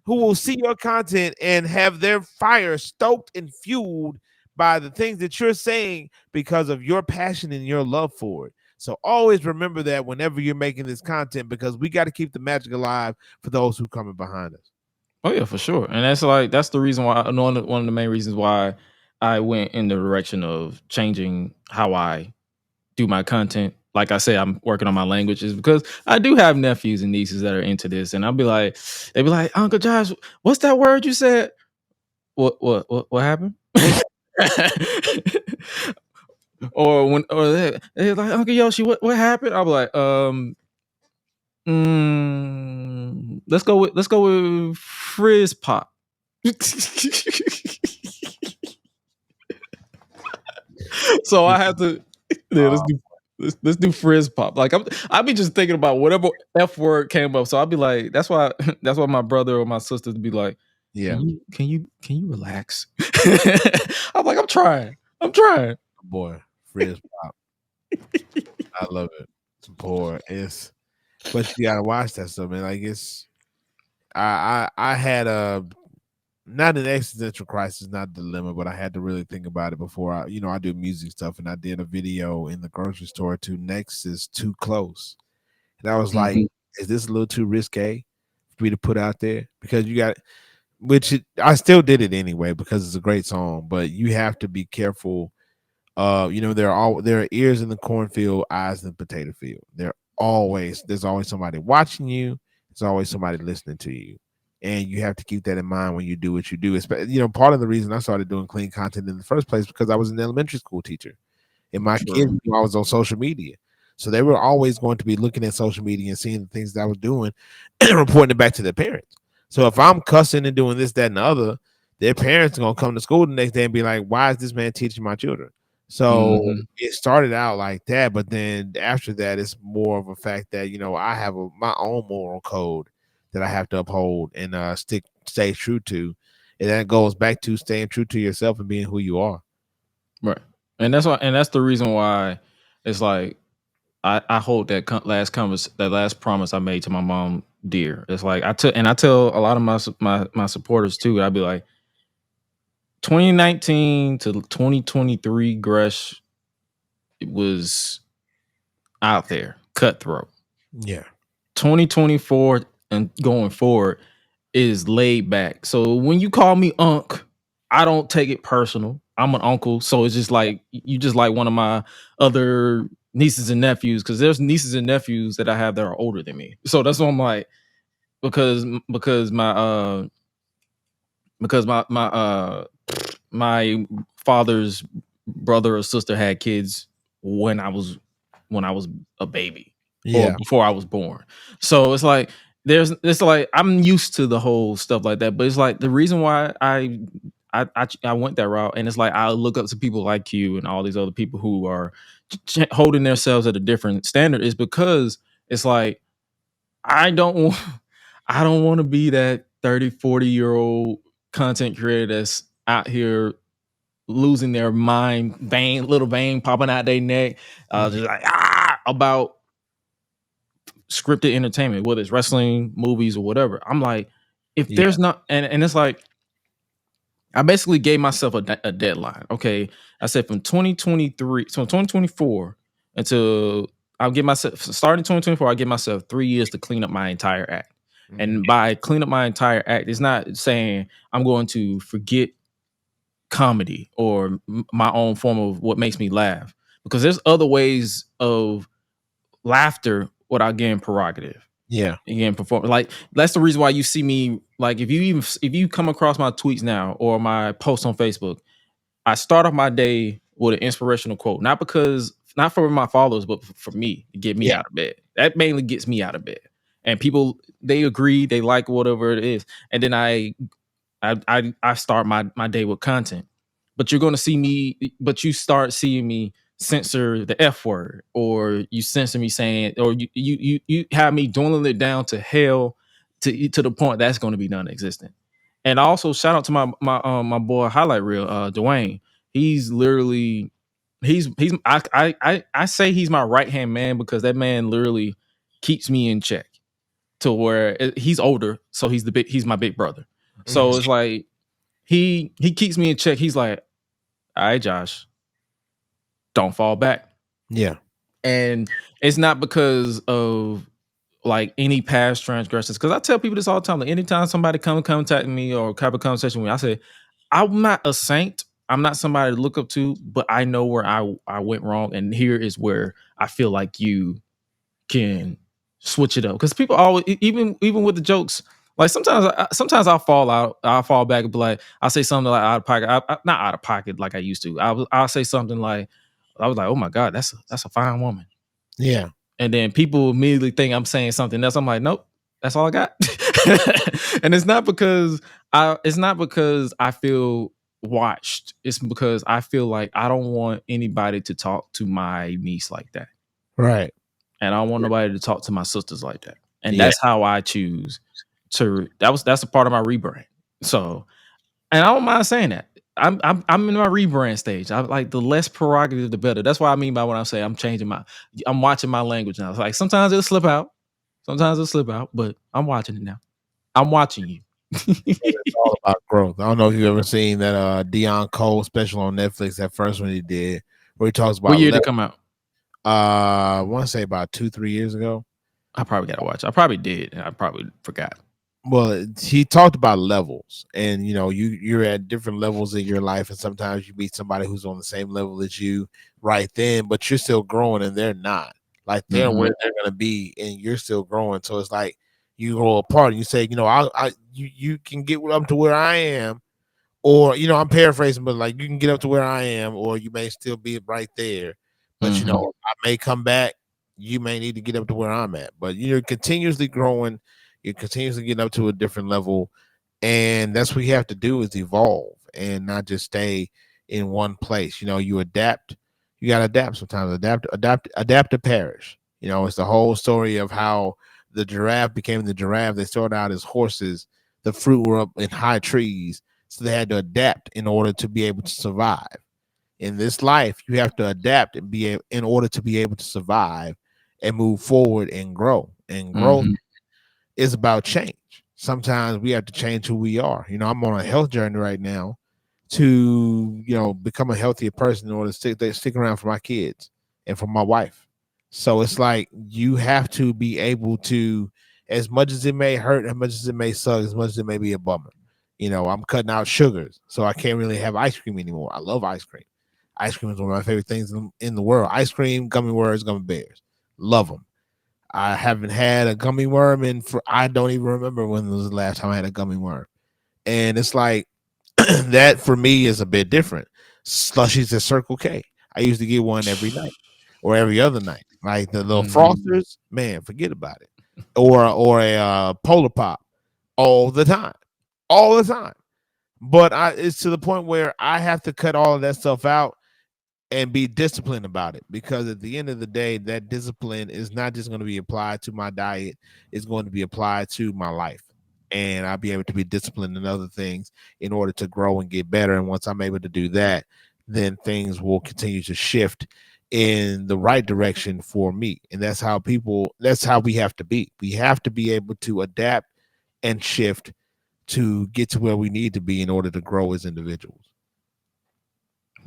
who will see your content and have their fire stoked and fueled by the things that you're saying because of your passion and your love for it. So always remember that whenever you're making this content, because we got to keep the magic alive for those who coming behind us. Oh yeah, for sure. And that's the reason why one of the main reasons why I went in the direction of changing how I do my content. Like I said, I'm working on my languages because I do have nephews and nieces that are into this, and they'd be like, "Uncle Josh, what's that word you said? What happened?" or they're like, "Uncle Yoshi, what happened?" I'll be like, let's go with Frizz Pop. So I have to, let's do Frizz Pop. Like, I'll be just thinking about whatever F word came up. So I'll be like, that's why my brother or my sisters be like, Yeah, can you relax? I'm like, I'm trying. boy, Frizz Pop. I love it. It's poor. But you gotta watch that stuff, man. Like, I had not an existential crisis, not a dilemma, but I had to really think about it before I do music stuff, and I did a video in the grocery store to Nexus Too Close. And I was like, is this a little too risque for me to put out there? Because I still did it anyway because it's a great song, but you have to be careful. There are ears in the cornfield, eyes in the potato field. There's always somebody watching you. There's always somebody listening to you. And you have to keep that in mind when you do what you do. Part of the reason I started doing clean content in the first place because I was an elementary school teacher, and my kids knew I was on social media, so they were always going to be looking at social media and seeing the things that I was doing and reporting it back to their parents. So if I'm cussing and doing this, that, and the other, their parents are gonna come to school the next day and be like, "Why is this man teaching my children?" So it started out like that, but then after that, it's more of a fact that I have my own moral code that I have to uphold and stay true to, and that goes back to staying true to yourself and being who you are. Right, and that's the reason why it's like I hold that last promise I made to my mom dear. It's like I tell a lot of my supporters too. I'd be like, 2019 to 2023, Gresh was out there, cutthroat. Yeah. 2024 and going forward is laid back. So when you call me Unc, I don't take it personal. I'm an uncle, so it's just like you just like one of my other nieces and nephews, because there's nieces and nephews that I have that are older than me. So that's what I'm like, because because my because my father's brother or sister had kids when I was a baby, or Yeah. before I was born. So it's like I'm used to the whole stuff like that, but it's like the reason why I went that route, and it's like I look up to people like you and all these other people who are holding themselves at a different standard, is because it's like I don't want I don't want to be that 30, 40-year-old content creator that's out here losing their mind, little vein popping out their neck, just like about scripted entertainment, whether it's wrestling, movies, or whatever. I'm like, if Yeah. there's not, and it's like, I basically gave myself a deadline. Okay, I said from 2023, so 2024 until I'll give myself starting 2024. I give myself 3 years to clean up my entire act. And by clean up my entire act, it's not saying I'm going to forget comedy or my own form of what makes me laugh, because there's other ways of laughter without getting prerogative. Yeah. Again, perform, like that's the reason why you see me, like if you come across my tweets now or my posts on Facebook, I start off my day with an inspirational quote, not for my followers, but for me to get me Yeah. out of bed. That mainly gets me out of bed, and people, they agree, they like whatever it is, and then I start my day with content. But you're gonna see me, but you start seeing me censor the F word, or you censor me saying, or you have me dwindling it down to hell, to the point that's gonna be non-existent. And also shout out to my boy Highlight Reel, Dwayne. He's literally I say he's my right hand man, because that man literally keeps me in check, to where he's older, so he's my big brother. So it's like he keeps me in check. He's like, all right, Josh, don't fall back. Yeah. And it's not because of like any past transgressions. Because I tell people this all the time. Like, anytime somebody come contact me or have a conversation with me, I say, I'm not a saint. I'm not somebody to look up to, but I know where I went wrong. And here is where I feel like you can switch it up, because people always, even with the jokes, like sometimes I'll fall back and be like, I'll say something like out of pocket, not out of pocket like I used to. I'll say something like, I was like, oh my god, that's a fine woman. Yeah. And then people immediately think I'm saying something else. I'm like, nope, that's all I got. And it's not because I feel watched. It's because I feel like I don't want anybody to talk to my niece like that. Right. And I don't want nobody to talk to my sisters like that. And Yeah. that's how I choose to. That's a part of my rebrand. So, and I don't mind saying that. I'm in my rebrand stage. I like, the less prerogative, the better. That's what I mean by when I say I'm watching my language now. It's like sometimes it'll slip out, but I'm watching it now. I'm watching you. It's all about growth. I don't know if you've ever seen that Deion Cole special on Netflix, that first one he did, where he talks about What year did it come out? I want to say about 2-3 years ago. I probably gotta watch. I probably did, and I probably forgot. Well, he talked about levels, and you're at different levels in your life, and sometimes you meet somebody who's on the same level as you right then, but you're still growing and they're not. Like, they're where they're gonna be, and you're still growing. So it's like you grow apart, and you say, you can get up to where I am, or I'm paraphrasing, but like, you can get up to where I am, or you may still be right there. But I may come back. You may need to get up to where I'm at, but you're continuously growing. You're continuously getting up to a different level, and that's what you have to do, is evolve and not just stay in one place. You adapt. You got to adapt sometimes. Adapt to perish. It's the whole story of how the giraffe became the giraffe. They started out as horses. The fruit were up in high trees, so they had to adapt in order to be able to survive. In this life, you have to adapt and in order to be able to survive and move forward and grow. And growth is about change. Sometimes we have to change who we are. I'm on a health journey right now to, become a healthier person in order to stick around for my kids and for my wife. So it's like, you have to be able to, as much as it may hurt, as much as it may suck, as much as it may be a bummer, I'm cutting out sugars, so I can't really have ice cream anymore. I love ice cream. Ice cream is one of my favorite things in the world. Ice cream, gummy worms, gummy bears, love them. I haven't had a gummy worm I don't even remember when was the last time I had a gummy worm. And it's like that for me is a bit different. Slushies at Circle K. I used to get one every night or every other night. Like the little frosters, man, forget about it. Or a Polar Pop all the time. All the time. But it's to the point where I have to cut all of that stuff out and be disciplined about it, because at the end of the day, that discipline is not just going to be applied to my diet, it's going to be applied to my life. And I'll be able to be disciplined in other things in order to grow and get better. And once I'm able to do that, then things will continue to shift in the right direction for me. And that's how we have to be. We have to be able to adapt and shift to get to where we need to be in order to grow as individuals.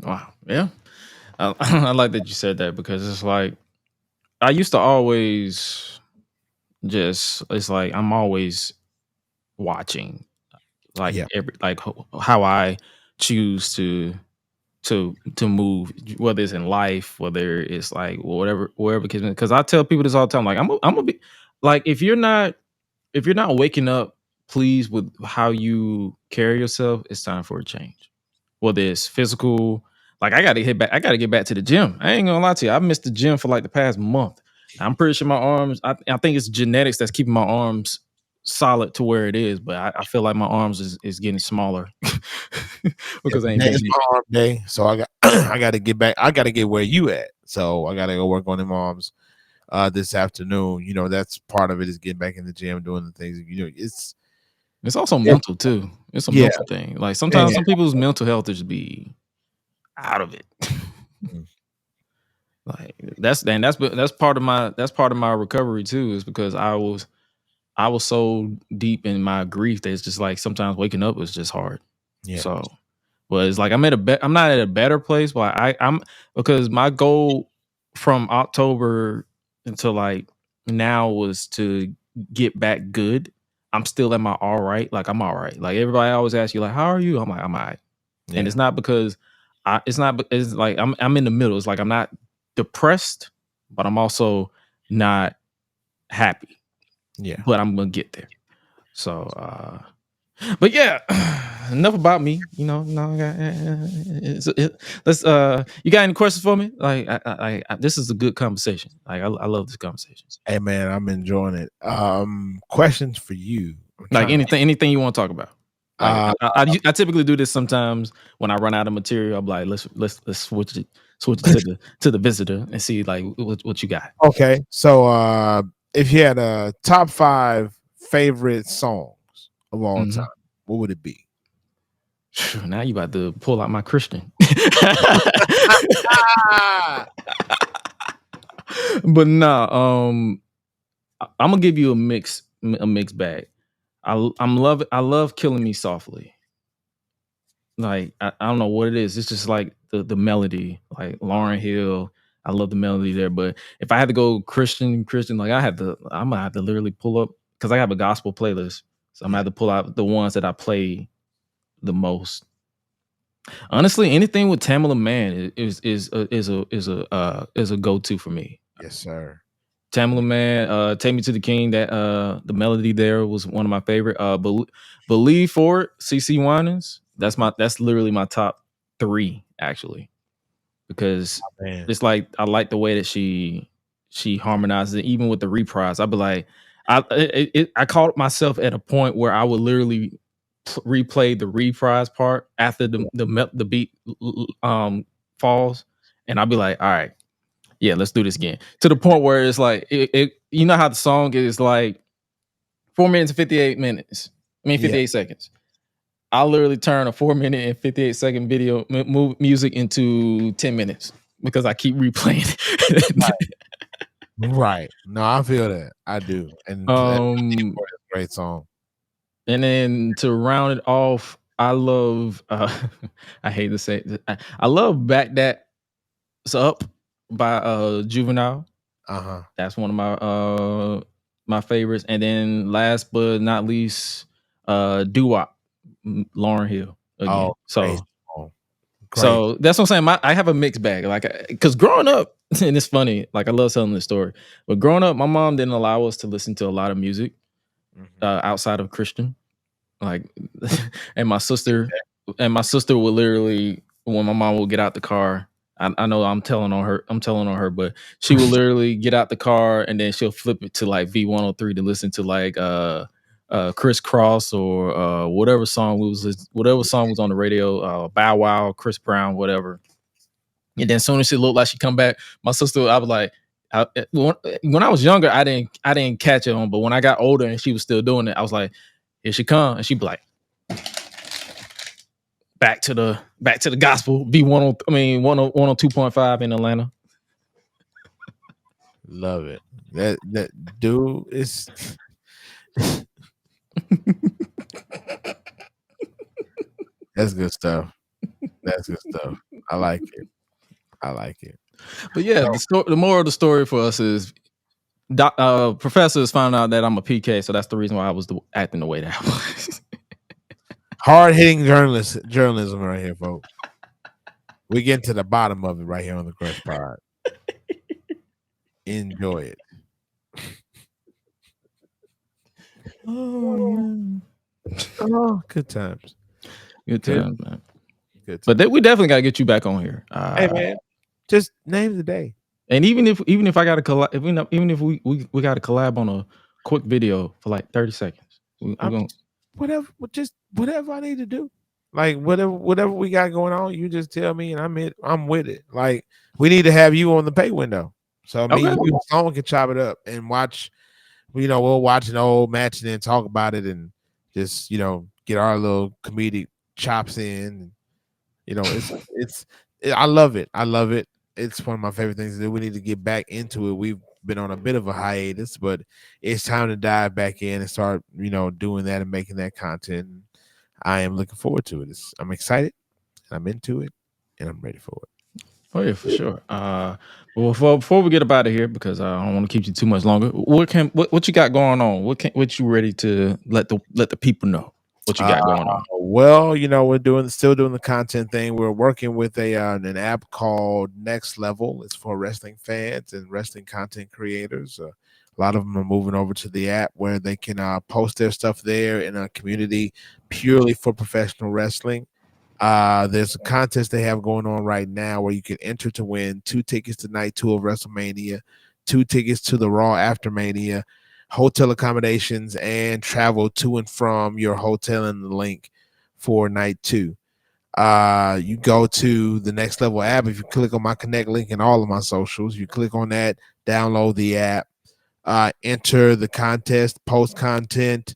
Wow. Yeah. I like that you said that, because it's like I used to always it's like I'm always watching, like how I choose to move, whether it's in life, whether it's like wherever, because I tell people this all the time, like I'm gonna be like, if you're not waking up pleased with how you carry yourself, it's time for a change. Whether it's physical, like I gotta get back to the gym. I ain't gonna lie to you, I missed the gym for like the past month. I'm pretty sure my arms, I think it's genetics that's keeping my arms solid to where it is, but I feel like my arms is getting smaller because I ain't It's been. my arm day, so I got I got to get back. I got to get where you at, so I got to go work on them arms this afternoon. That's part of it, is getting back in the gym, doing the things. It's also mental too. It's a mental thing. Like sometimes some people's mental health is be out of it. Like that's part of my recovery too, is because I was so deep in my grief that it's just like sometimes waking up was just hard. Yeah. So, but it's like I'm not at a better place, but I'm because my goal from October until like now was to get back good. I'm still at my all right. Like I'm all right. Like everybody always asks you, like, how are you? I'm like, I'm all right. Yeah. And it's not because it's like I'm in the middle. It's like I'm not depressed, but I'm also not happy. Yeah. But I'm gonna get there. So but yeah, enough about me. No, let's you got any questions for me? Like I this is a good conversation. Like I love this conversation. Hey man, I'm enjoying it. Questions for you. Like anything you want to talk about. Like I typically do this sometimes when I run out of material. I'm like, let's switch it to the visitor and see like what you got. Okay, so if you had a top 5 favorite songs of all time, what would it be? Now you about to pull out my Christian. But nah, I'm gonna give you a mixed bag. I love Killing Me Softly. Like I don't know what it is. It's just like the melody, like Lauryn Hill. I love the melody there. But if I had to go Christian, like I'm gonna have to literally pull up, because I have a gospel playlist. So I'm gonna have to pull out the ones that I play the most. Honestly, anything with Tamala Man is a go-to for me. Yes, sir. Tamala Man, Take Me to the King. That the melody there was one of my favorite. Believe for It, CC Winans. That's literally my top 3 actually, because it's like I like the way that she harmonizes it, even with the reprise. I'd be like, I caught myself at a point where I would literally replay the reprise part after the beat falls, and I'd be like, all right, yeah, let's do this again. To the point where it's like you know how the song is like 4 minutes and 58 seconds. I literally turn a 4 minute and 58 second video music into 10 minutes because I keep replaying it. Right. No, I feel that. I do. And great song. And then to round it off, I love I hate to say it, I love Back That's Up by Juvenile. That's one of my favorites. And then last but not least, Doo-Wop Lauren Hill again. Oh, So great. that's what I'm saying. I have a mixed bag. Like, because growing up, and it's funny. Like, I love telling this story, but growing up, my mom didn't allow us to listen to a lot of music outside of Christian. Like, and my sister would literally, when my mom would get out the car. I know I'm telling on her, but she will literally get out the car and then she'll flip it to like V103 to listen to like Chris Cross or whatever song was on the radio, Bow Wow, Chris Brown, whatever. And then as soon as she looked like she come back, my sister, I was like, when I was younger, I didn't catch it on, but when I got older and she was still doing it, I was like, here she come, and she'd be like, back to the gospel, B10, 102.5 in Atlanta. Love it. That dude is that's good stuff. That's good stuff. I like it. But yeah, the moral of the story for us is professors found out that I'm a PK, so that's the reason why I was acting the way that I was. Hard hitting journalism right here, folks. We get to the bottom of it right here on the Gresh Pod. Enjoy it. Oh, good times. Good times, man. Good times. But we definitely gotta get you back on here. Hey man, just name the day. And even if I got to collab, even if we got to collab on a quick video for like 30 seconds, whatever I need to do. Like whatever we got going on, you just tell me and I'm with it. Like we need to have you on the pay window. So me and you someone can chop it up and watch, we'll watch an old match and then talk about it and just, get our little comedic chops in. I love it. It's one of my favorite things to do. We need to get back into it. We've been on a bit of a hiatus, but it's time to dive back in and start, doing that and making that content. I am looking forward to it. I'm excited, and I'm into it, and I'm ready for it. Oh yeah, for sure. Well, before we get up out of here, because I don't want to keep you too much longer. What you got going on? What you ready to let the people know? What you got going on? Well, we're still doing the content thing. We're working with an app called Next Level. It's for wrestling fans and wrestling content creators. A lot of them are moving over to the app where they can post their stuff there in a community purely for professional wrestling. There's a contest they have going on right now where you can enter to win 2 tickets to night 2 of WrestleMania, 2 tickets to the Raw after Mania, hotel accommodations, and travel to and from your hotel in the link for night 2. You go to the Next Level app. If you click on my connect link in all of my socials, you click on that, download the app, enter the contest, post content,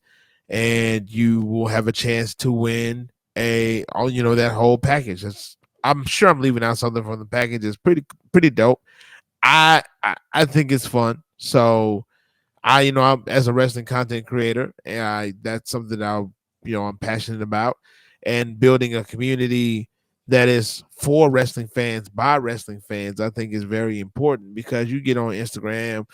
and you will have a chance to win that whole package. I'm sure I'm leaving out something from the package. It's pretty dope. I think it's fun. So I'm as a wrestling content creator, and that's something that I'm passionate about, and building a community that is for wrestling fans by wrestling fans, I think is very important, because you get on Instagram,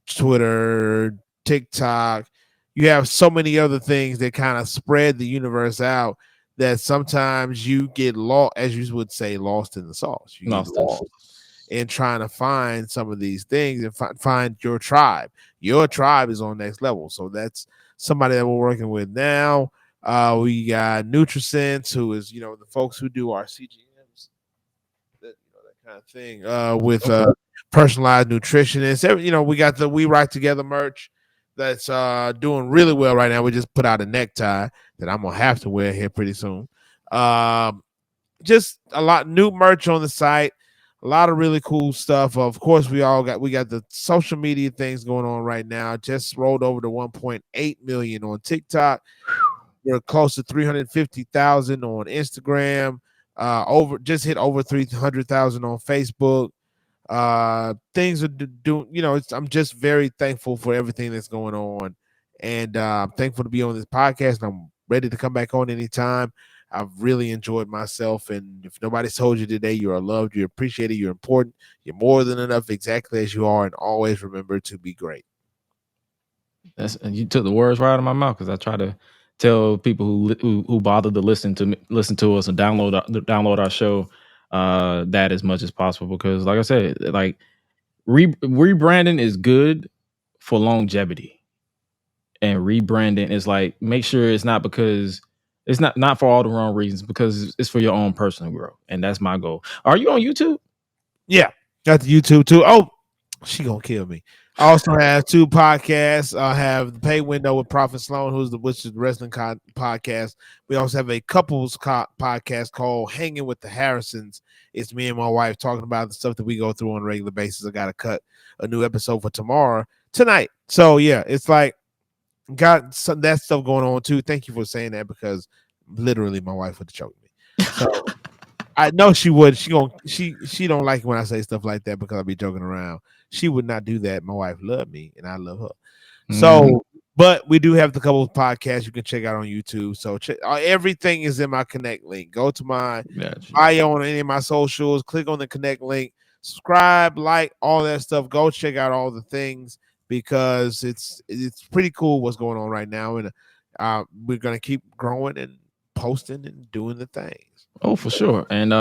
Twitter, TikTok, you have so many other things that kind of spread the universe out that sometimes you get lost, as you would say, lost in the sauce. You get lost in trying to find some of these things and find your tribe. Your tribe is on Next Level. So that's somebody that we're working with now. We got Nutrisense, who is, the folks who do our CGMs, that kind of thing, with personalized nutritionists. We got the We Rock Together merch that's doing really well right now. We just put out a necktie that I'm gonna have to wear here pretty soon. Just a lot new merch on the site, a lot of really cool stuff. Of course, we got the social media things going on right now. Just rolled over to 1.8 million on TikTok. We're close to 350,000 on Instagram. Just hit over 300,000 on Facebook. Things are doing, I'm just very thankful for everything that's going on, and I'm thankful to be on this podcast, and I'm ready to come back on anytime. I've really enjoyed myself, and if nobody's told you today you are loved, you're appreciated, you're important, you're more than enough exactly as you are, and always remember to be great. You took the words right out of my mouth, because I try to tell people who bother to listen to us and download our show that as much as possible, because like I said, like rebranding is good for longevity, and rebranding is like, make sure it's not because it's not for all the wrong reasons, because it's for your own personal growth, and that's my goal. Are you on YouTube? Yeah, got the YouTube too. Oh, she gonna kill me. I also have 2 podcasts. I have the Pay Window with Prophet Sloan, which is the wrestling podcast. We also have a couples podcast called Hanging with the Harrisons. It's me and my wife talking about the stuff that we go through on a regular basis. I got to cut a new episode for tonight. So yeah, it's like got some that stuff going on too. Thank you for saying that, because literally my wife would have choked me. So I know she would. She don't like it when I say stuff like that, because I'll be joking around. She would not do that. My wife loved me and I love her. So, but we do have the couple of podcasts you can check out on YouTube. So everything is in my Connect link. Go to my bio on any of my socials, click on the Connect link, subscribe, like, all that stuff. Go check out all the things, because it's pretty cool what's going on right now. And we're going to keep growing and posting and doing the things. Oh, for sure. And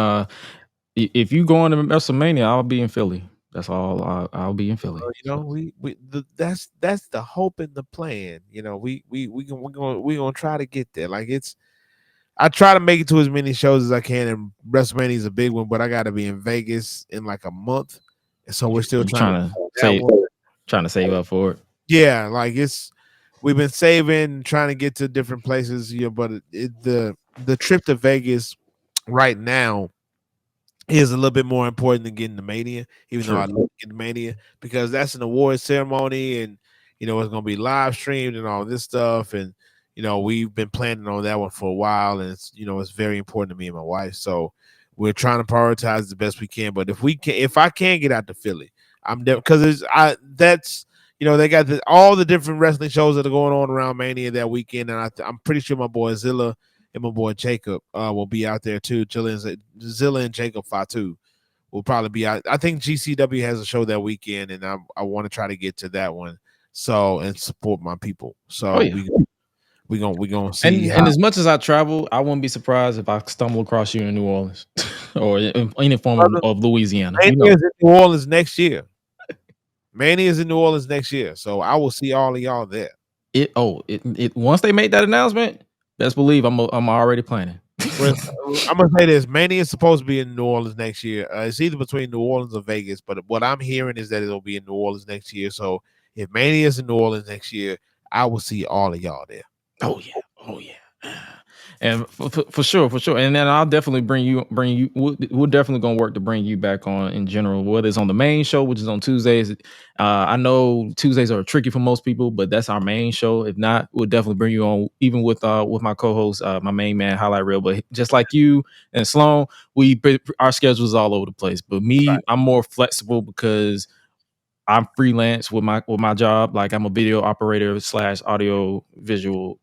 if you go into WrestleMania, I'll be in Philly. That's all. I'll be in Philly. You know, that's the hope and the plan. You know, we're gonna try to get there. Like, I try to make it to as many shows as I can, and WrestleMania is a big one, but I got to be in Vegas in like a month, and so we're still trying to save up for it. Yeah, like we've been saving, trying to get to different places. But the trip to Vegas right now is a little bit more important than getting the Mania, even though I love getting Mania, because that's an award ceremony, and it's going to be live streamed and all this stuff, and we've been planning on that one for a while, and it's very important to me and my wife, so we're trying to prioritize the best we can. But if I can get out to Philly, I'm there, because they got all the different wrestling shows that are going on around Mania that weekend, and I'm pretty sure my boy Zilla and my boy Jacob will be out there too. Zilla and Jacob Fatu will probably be out. I think GCW has a show that weekend, and I want to try to get to that one, and support my people. So we gonna see. And as much as I travel, I wouldn't be surprised if I stumble across you in New Orleans or in any form of Louisiana. Mania is in New Orleans next year. Mania is in New Orleans next year, so I will see all of y'all there. Once they make that announcement, best believe I'm already planning. I'm gonna say this: Mania is supposed to be in New Orleans next year. It's either between New Orleans or Vegas, but what I'm hearing is that it'll be in New Orleans next year. So if Mania is in New Orleans next year, I will see all of y'all there. Oh yeah. And for sure, and then I'll definitely bring you. We're definitely gonna work to bring you back on in general, whether it's on the main show, which is on Tuesdays. I know Tuesdays are tricky for most people, but that's our main show. If not, we'll definitely bring you on, even with my co-host, my main man, Hi-Lite Real. But just like you and Sloan, our schedules all over the place. But me, I'm more flexible because I'm freelance with my job. Like, I'm a video operator / audio visual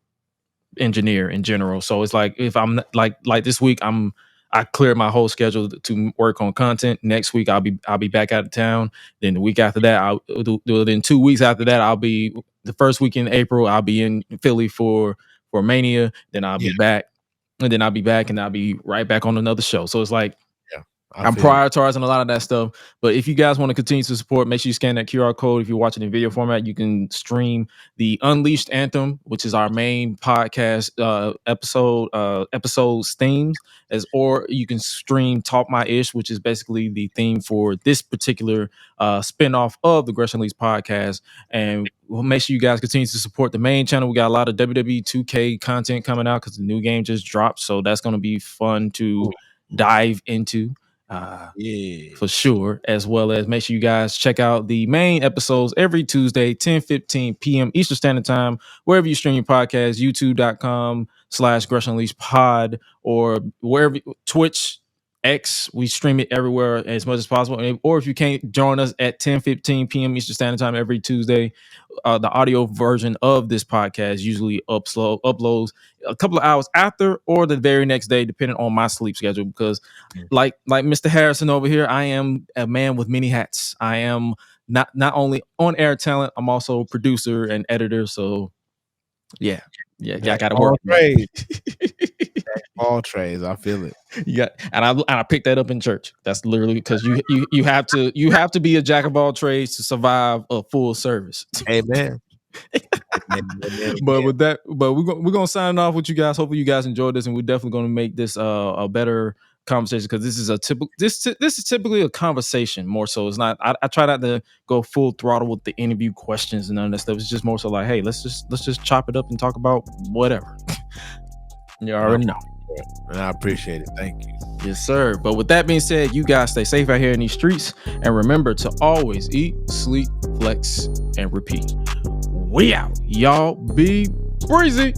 engineer in general. So it's like, if I'm like this week, I cleared my whole schedule to work on content. Next week I'll be back out of town. Then the week after that, then 2 weeks after that, I'll be the first week in April. I'll be in Philly for Mania. Then I'll be back, and then I'll be back, and I'll be right back on another show. So it's like, I'm prioritizing a lot of that stuff. But if you guys want to continue to support, make sure you scan that QR code. If you're watching in video format, you can stream the Unleashed Anthem, which is our main podcast episodes themes, or you can stream Talk My Ish, which is basically the theme for this particular spinoff of the Gresh Unleashed podcast. And we'll make sure you guys continue to support the main channel. We got a lot of WWE 2K content coming out because the new game just dropped, so that's going to be fun to dive into. For sure, as well as make sure you guys check out the main episodes every Tuesday, 10:15 p.m. Eastern Standard Time, wherever you stream your podcast, youtube.com/Gresh Unleashed Pod, or wherever, Twitch, X, we stream it everywhere as much as possible. Or if you can't join us at 10:15 p.m. Eastern Standard Time every Tuesday, the audio version of this podcast usually uploads a couple of hours after or the very next day, depending on my sleep schedule. Because like Mr. Harrison over here, I am a man with many hats. I am not only on air talent, I'm also producer and editor. So Yeah. I gotta all work. trades. All trades. I feel it. Yeah, and I picked that up in church. That's literally because you have to be a jack of all trades to survive a full service. Amen. But with that, we're gonna sign off with you guys. Hopefully you guys enjoyed this, and we're definitely gonna make this a better conversation, because this is a typical this is typically a conversation more so. It's not. I try not to go full throttle with the interview questions and none of that stuff. It's just more so like, hey, let's just chop it up and talk about whatever. You already know. And I appreciate it. Thank you. Yes, sir. But with that being said, you guys stay safe out here in these streets, and remember to always eat, sleep, flex, and repeat. We out. Y'all be breezy.